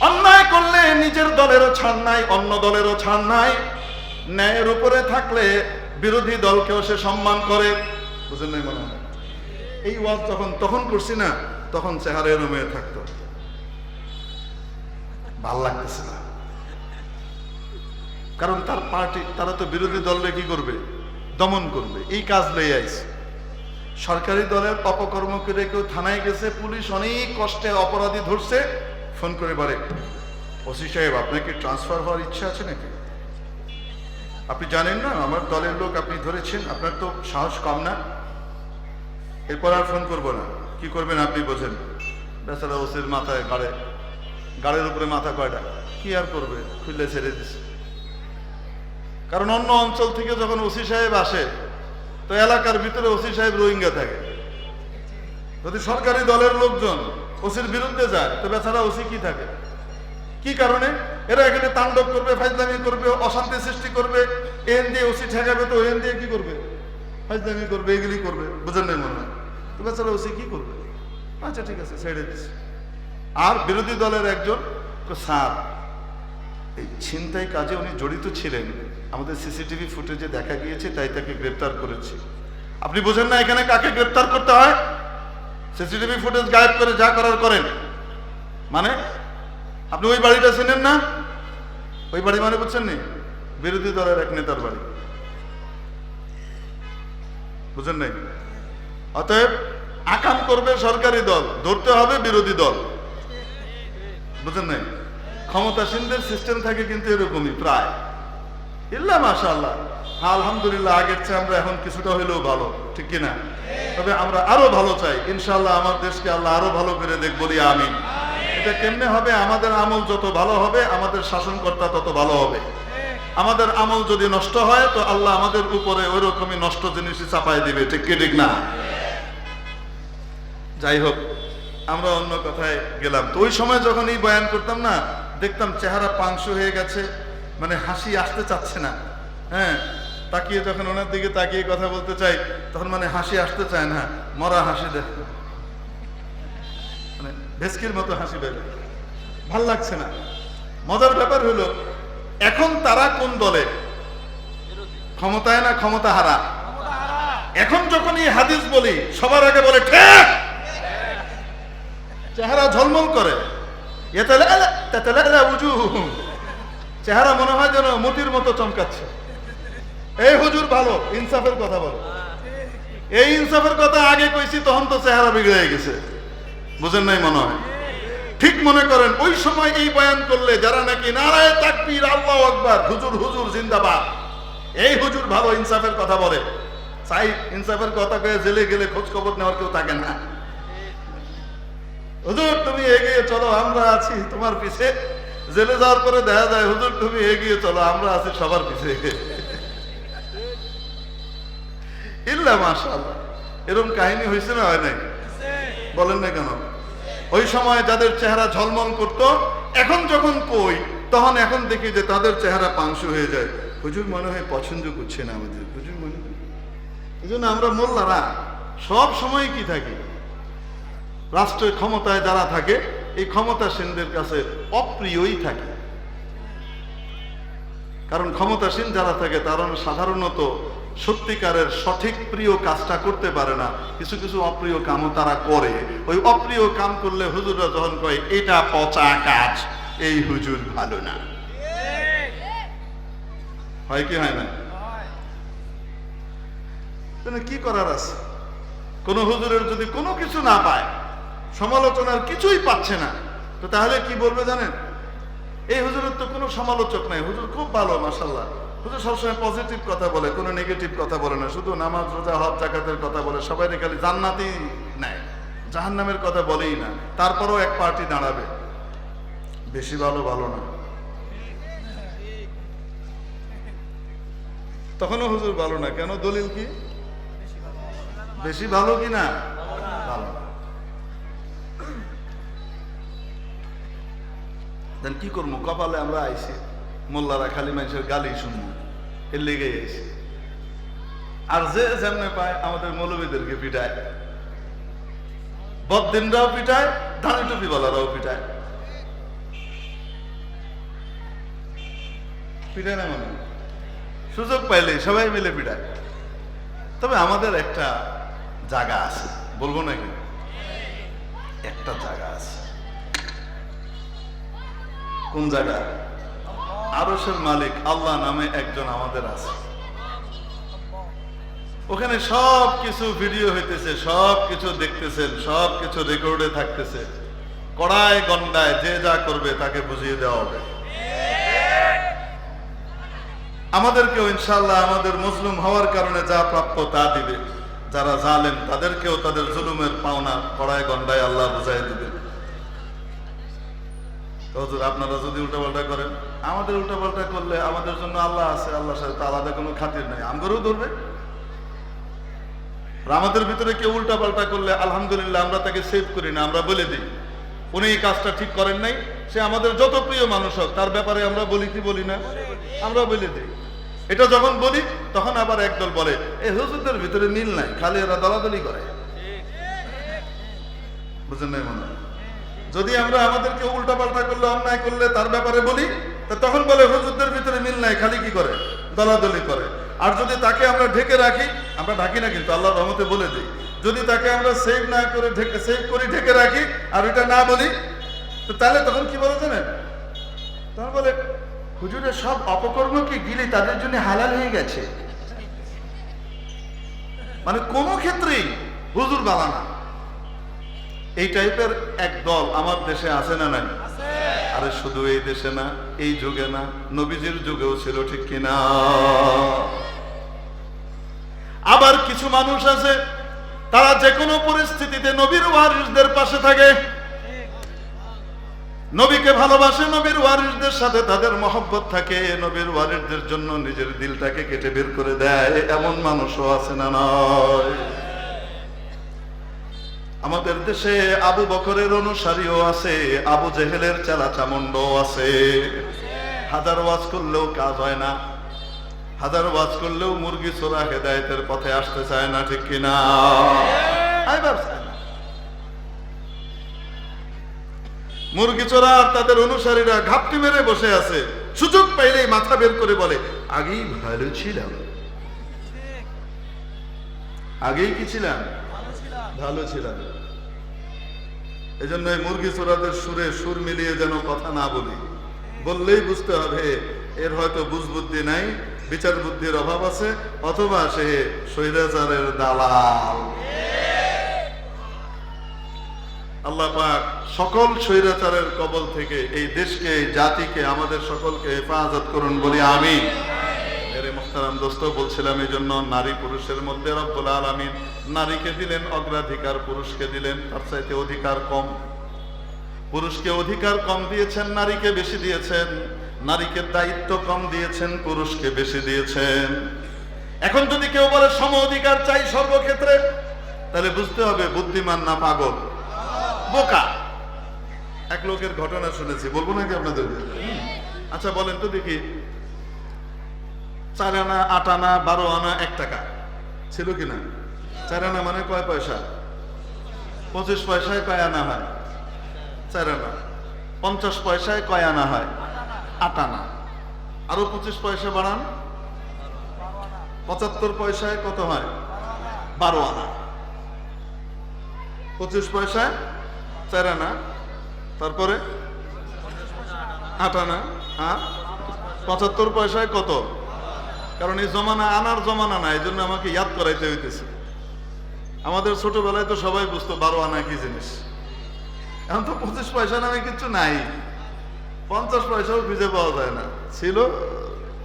অন্যায় করলে নিজের দলেরও ছাড় নাই, অন্য দলেরও ছাড় নাই। ন্যায়ের উপরে থাকলে বিরোধী দলকেও সে সম্মান করে। বুঝলেন নাই মনে হয়? এই ওয়াজ যখন তখন করছি না, তখন চেহারা এরম হয়ে থাকতো, ভাল লাগতেছে না। কারণ তার পার্টি, তারা তো বিরোধী দলরে কি করবে? দমন করবে। এই কাজ লয়ে আইছে। সরকারি দলের অপকর্ম করে কেউ থানায় গেছে, পুলিশ অনেক কষ্টে অপরাধী ধরছে, ফোন করে বলে, ওসি সাহেব আপনার কি ট্রান্সফার হওয়ার ইচ্ছা আছে নাকি? আপনি জানেন না আমার দলের লোক আপনি ধরেছেন, আপনার তো সাহস কম না? এরপর আর ফোন করবো না। কি করবেন আপনি বোঝেন। বেচারা ওসির মাথায় গাড়ির উপরে মাথা কয়টা, কি আর করবে, খুললে ছেড়ে দিছে। কারণ অন্য অঞ্চল থেকে যখন ওসি সাহেব আসে তো এলাকার ভিতরে ওসি সাহেব রোহিঙ্গা থাকে। যদি সরকারি দলের লোকজন ওসির বিরুদ্ধে যায় তো বেচারা ওসি কি থাকে? কি কারণে? এরা এখানে তাণ্ডব করবে, ফাইজলামি করবে, অশান্তি সৃষ্টি করবে। এন দিয়ে ওসি ঠেকাবে তো এন দিয়ে কি করবে? ফাইজলামি করবে, এগুলি করবে। বুঝেন নাই মনে হয়? তো বেচারা ওসি কি করবে? আচ্ছা ঠিক আছে, ছেড়ে দিচ্ছে। আর বিরোধী দলের একজন, স্যার এই ছিনতাই কাজে উনি জড়িত ছিলেন, আমাদের সিসিটিভি ফুটেজে দেখা গিয়েছে, তাই তাকে গ্রেপ্তার করেছি। আপনি বোঝেন না এখানে কাকে গ্রেপ্তার করতে হয়? সিসিটিভি ফুটেজ গায়েব করে যা করার করেন। মানে আপনি ওই বাড়িটা চেনেন না? ওই বাড়ি মানে বুঝছেন নি? বিরোধী দলের এক নেতার বাড়ি। বুঝেন নাই? অতএব আকাম করবে সরকারি দল, ধরতে হবে বিরোধী দল। বুঝেন নাই? ক্ষমতাসীনদের সিস্টেম থাকে কিন্তু এরকমই প্রায়। ইল্লা মাশাআল্লাহ, আলহামদুলিল্লাহ, আগের চেয়ে আমরা এখন কিছুটা হইলেও ভালো, ঠিক কিনা? তবে আমরা আরো ভালো চাই ইনশাআল্লাহ। আমার দেশকে আল্লাহ আরো ভালো করে দেখ, বলি আমিন। এটা কেমনে হবে? আমাদের আমল যত ভালো হবে, আমাদের শাসনকর্তা তত ভালো হবে। আমাদের আমল যদি নষ্ট হয়, তো আল্লাহ আমাদের উপরে ওই রকমই নষ্ট জিনিসই চাপাই দিবে, ঠিক কি ঠিক না? যাই হোক, আমরা অন্য কথায় গেলাম। তো ওই সময় যখন এই বয়ান করতাম না, দেখতাম চেহারা পাংশু হয়ে গেছে, মানে হাসি আসতে চাচ্ছে না। হ্যাঁ, তাকিয়ে যখন ওনার দিকে তাকিয়ে কথা বলতে চাই, তখন মানে হাসি আসতে চায় না, মরা হাসি দেখ, মানে ভেস্কির মতো হাসি বের, ভাল লাগছে না। মজার ব্যাপার হলো, এখন তারা কোন দলে? ক্ষমতায় না ক্ষমতা হারা? এখন যখন এই হাদিস বলি, সবার আগে বলে ঠিক, চেহারা ঝলমল করে, চেহারা মনে হয় যেন মতির মতো চমকাচ্ছে। এই হুজুর ভালো, ইনসাফের কথা বলো। এই ইনসাফের কথা আগে কইছি, তখন তো চেহারা বিগড়ে গেছে, বুঝেন নাই মনে হয়? ঠিক মনে করেন ওই সময় এই বয়ান করলে যারা নাকি নারায়ে তাকবীর, আল্লাহু আকবার, হুজুর হুজুর জিন্দাবাদ, এই হুজুর ভালো, ইনসাফের কথা বলে, চাই ইনসাফের কথা কয়ে জেলে গেলে খোঁজ খবর নেওয়ার কেউ থাকে না। হুজুর তুমি এগিয়ে চলো, আমরা আছি তোমার পিছে। জেলে যাওয়ার পরে দেখা যায়, হুজুর তুমি এগিয়ে চলো, আমরা আছি সবার পিছে। ইল্লা মাশাআল্লাহ, এরকম কাহিনী হয়েছে না, হয় নাই? বলেন না কেন? ওই সময় যাদের চেহারা ঝলমল করতো, এখন যখন কই, তখন এখন দেখি যে তাদের চেহারা পাংশু হয়ে যায়। হুজুর মনে হয় পছন্দ করছে না আমাদের, হুজুর মনে হয়। এই জন্য আমরা মোল্লারা সব সময় কি থাকি, রাষ্ট্রের ক্ষমতায় যারা থাকে, এই ক্ষমতাসীনদের কাছে অপ্রিয়ই থাকে। কারণ ক্ষমতাসীন যারা থাকে, তারা সাধারণত সত্যিকারের সঠিক প্রিয় কাজটা করতে পারে না। কিছু কিছু অপ্রিয় কামও তারা করে। ওই অপ্রিয় কাম করলে হুজুররা যখন কয় এটা পচা কাজ, এই হুজুর ভালো না, হয় কি হয় না? কি করার আছে? কোন হুজুরের যদি কোনো কিছু না পায়, সমালোচনার কিছুই পাচ্ছে না, তো তাহলে কি বলবে জানেন? এই হুজুরের তো কোনো সমালোচক নাই, হুজুর খুব ভালো, মাশাআল্লাহ। হুজুর সবসময় পজিটিভ কথা বলে, কোনো নেগেটিভ কথা বলে না, শুধু নামাজ রোজা হজ যাকাতের কথা বলে, সবাই খালি জান্নাতই নেয়, জাহান্নামের কথা বলেই না। তারপরও এক পার্টি দাঁড়াবে, বেশি ভালো ভালো না, তখনও হুজুর ভালো না। কেন? দলিল কি? বেশি ভালো কি না? ভালো। দেন কি করবো? কপালে আমরা আইছি, মোল্লারা খালি মানুষের গালি শুনবো, এর লেগে আইছি। আর যে যেমনে পায় আমাদের মৌলবীদেরকে পিটায়, বদ্দিনরাও পিটায়, দাঁড়ি টুপিওয়ালারাও পিটায়। পিটায় না মানে সুযোগ পাইলে সবাই মিলে পিটায়। তবে আমাদের একটা জায়গা আছে, বলবো নাকি? একটা জায়গা আছে। কোন জায়গা? আরশের মালিক আল্লাহ নামে একজন আমাদের আছে। ওখানে সব কিছু ভিডিও হইতেছে, সব কিছু দেখতেছেন, সব কিছু রেকর্ডে থাকতেছে। কড়ায় গন্ডায় যে যা করবে তাকে বুঝিয়ে দেওয়া হবে। আমাদেরকেও ইনশাআল্লাহ আমাদের মুসলিম হওয়ার কারণে যা প্রাপ্য তা দিবে। যারা জালেম তাদেরকেও তাদের জুলুমের পাওনা কড়ায় গন্ডায় আল্লাহ বুঝাই দিবে। হুজুর আপনারা যদি উল্টাপাল্টা করেন, আমাদের উল্টাপাল্টা করলে আমাদের জন্য আল্লাহ আছে, আল্লাহর সাথে আলাদা কোনো খাতির নাই, আমগরেও ধরবে। আমাদের ভিতরে কেউ উল্টাপাল্টা করলে আলহামদুলিল্লাহ আমরা তাকে সেভ করি না, আমরা বলে দিই উনি এই কাজটা ঠিক করেন নাই। সে আমাদের যত প্রিয় মানুষ হোক, তার ব্যাপারে আমরা বলি কি বলি না? আমরা বলে দিই। এটা যখন বলি তখন আবার একদল বলে এই হুজুরদের ভিতরে মিল নাই, খালি এরা দলাদলি করে। বুঝেন নাই মনে? যদি আমরা আমাদেরকে উল্টাপাল্টা করলে, অন্যায় করলে তার ব্যাপারে বলি, তখন বলে হুজুরদের ভিতরে মিল নাই, খালি কি করে? দলাদলি করে। আর যদি তাকে আমরা ঢেকে রাখি, আমরা ঢাকি না কিন্তু আল্লাহর রহমতে বলে দিই, যদি তাকে আমরা সেভ না করে সেভ করি, ঢেকে রাখি, আর ওইটা না বলি, তো তাহলে তখন কি বলে জানেন? তখন বলে হুজুরের সব অপকর্মকে গিলে তাদের জন্য হালাল হয়ে গেছে। মানে কোনো ক্ষেত্রেই হুজুর বালা না। এই টাইপের এক দল আমার দেশে আছে না নাই? আরে শুধু এই দেশে না, এই যুগে না, নবীজির যুগেও ছিল, ঠিক কিনা? আবার কিছু মানুষ আছে, তারা যে কোনো পরিস্থিতিতে নবীর ওয়ারিসদের পাশে থাকে, নবীকে ভালোবাসে, নবীর ওয়ারিসদের সাথে তাদের মহব্বত থাকে, নবীর ওয়ারিসদের জন্য নিজের দিলটাকে কেটে বের করে দেয়। এমন মানুষও আছে না নয়? আমাদের দেশে আবু বকরের অনুসারীও আছে, আবু জেহেলের চেলা চামুন্ডও আছে। হাজার ওয়াজ করলেও কাজ হয় না, হাজার ওয়াজ করলেও মুরগি চোরা হেদায়েতের পথে আসতে চায় না, ঠিক কিনা? মুরগি চোরা আর তাদের অনুসারীরা ঘাপটি মেরে বসে আছে, সুযোগ পাইলেই মাথা বের করে বলে আগেই ভালো ছিলাম। আগেই কি ছিলাম? ভালো ছিলাম। এজন্য এই মুরগি চোরাদের সুরে সুর মিলিয়ে যেন কথা না বলি, বললেই বুঝতে হবে এর হয়তো বুঝবুদ্ধি নাই, বিচার বুদ্ধির অভাব আছে, অথবা সে স্বৈরাচারের দালাল। আল্লাহ পাক সকল স্বৈরাচারের কবল থেকে এই দেশকে, এই জাতিকে, আমাদের সকলকে হেফাজত করুন বলি আমিন। মেরে মুহতারাম দোস্ত, বলছিলাম এই জন্য নারী পুরুষের মধ্যে রব্বুল আলামিন নারীকে দিলেন অগ্রাধিকার, পুরুষকে দিলেন তার চাইতে অধিকার কম। পুরুষকে অধিকার কম দিয়েছেন, নারীকে বেশি দিয়েছেন। নারীকে দায়িত্ব কম দিয়েছেন, পুরুষকে বেশি দিয়েছেন। এখন যদি কেউ বলে সম অধিকার চাই সর্বক্ষেত্রে, তাহলে বুঝতে হবে বুদ্ধিমান না পাগল, বোকা। এক লোকের ঘটনা শুনেছি, বলবো নাকি আপনাদেরকে? আচ্ছা বলেন তো দেখি, 4 আনা, 8 আনা, 12 আনা, 1 টাকা ছিল কিনা? 4 আনা মানে কয় পয়সা? 25 পয়সায় কয় আনা হয়? 4 আনা। 50 পয়সায় কয় আনা হয়? 8 আনা। আরো 25 পয়সা বাড়ান, 75 পয়সায় কত হয়? 12 আনা। 25 পয়সায় 4 আনা, তারপরে 8 আনা, আর 75 পয়সায় কত? কারণ এই জমানা আনার জমানা না, এই জন্য আমাকে ইয়াদ করাইতে হইতেছে। আমাদের ছোটবেলায় তো সবাই বুঝতো 12 আনা কি জিনিস। এখন তো 25 পয়সা নামে কিছু নাই, 50 পয়সাও খুঁজে পাওয়া যায় না। ছিল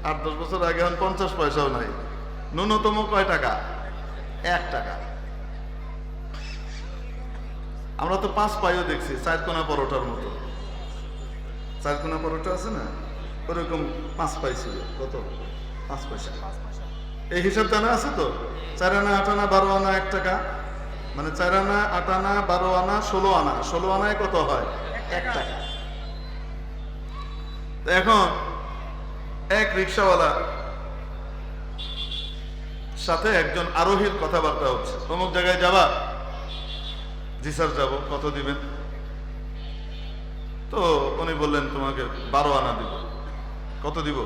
8-10 বছর আগে, এখন 50 পয়সাও নাই। ন্যূনতম কয় টাকা? 1 টাকা। আমরা তো 5 পাইও দেখছি, 4 কোনা পরোটার মতো। 4 কোনা পরোটা আছে না, ওরকম 5 পাই ছিল। কত? 5 পয়সা। এই হিসাব জানা আছে তো? 4 আনা, 8 আনা, 12 আনা, 1 টাকা। মানে 4 আনা, 8 আনা, 12 আনা, 16 আনা। 16 আনায় কত হয়? 1 টাকা। এখন এক রিক্সাওয়ালা সাথে একজন আরোহীর কথাবার্তা হচ্ছে, অমুক জায়গায় যাবা? জি স্যার যাবো। কত দিবেন? তো উনি বললেন তোমাকে 12 আনা দিব। কত দিব?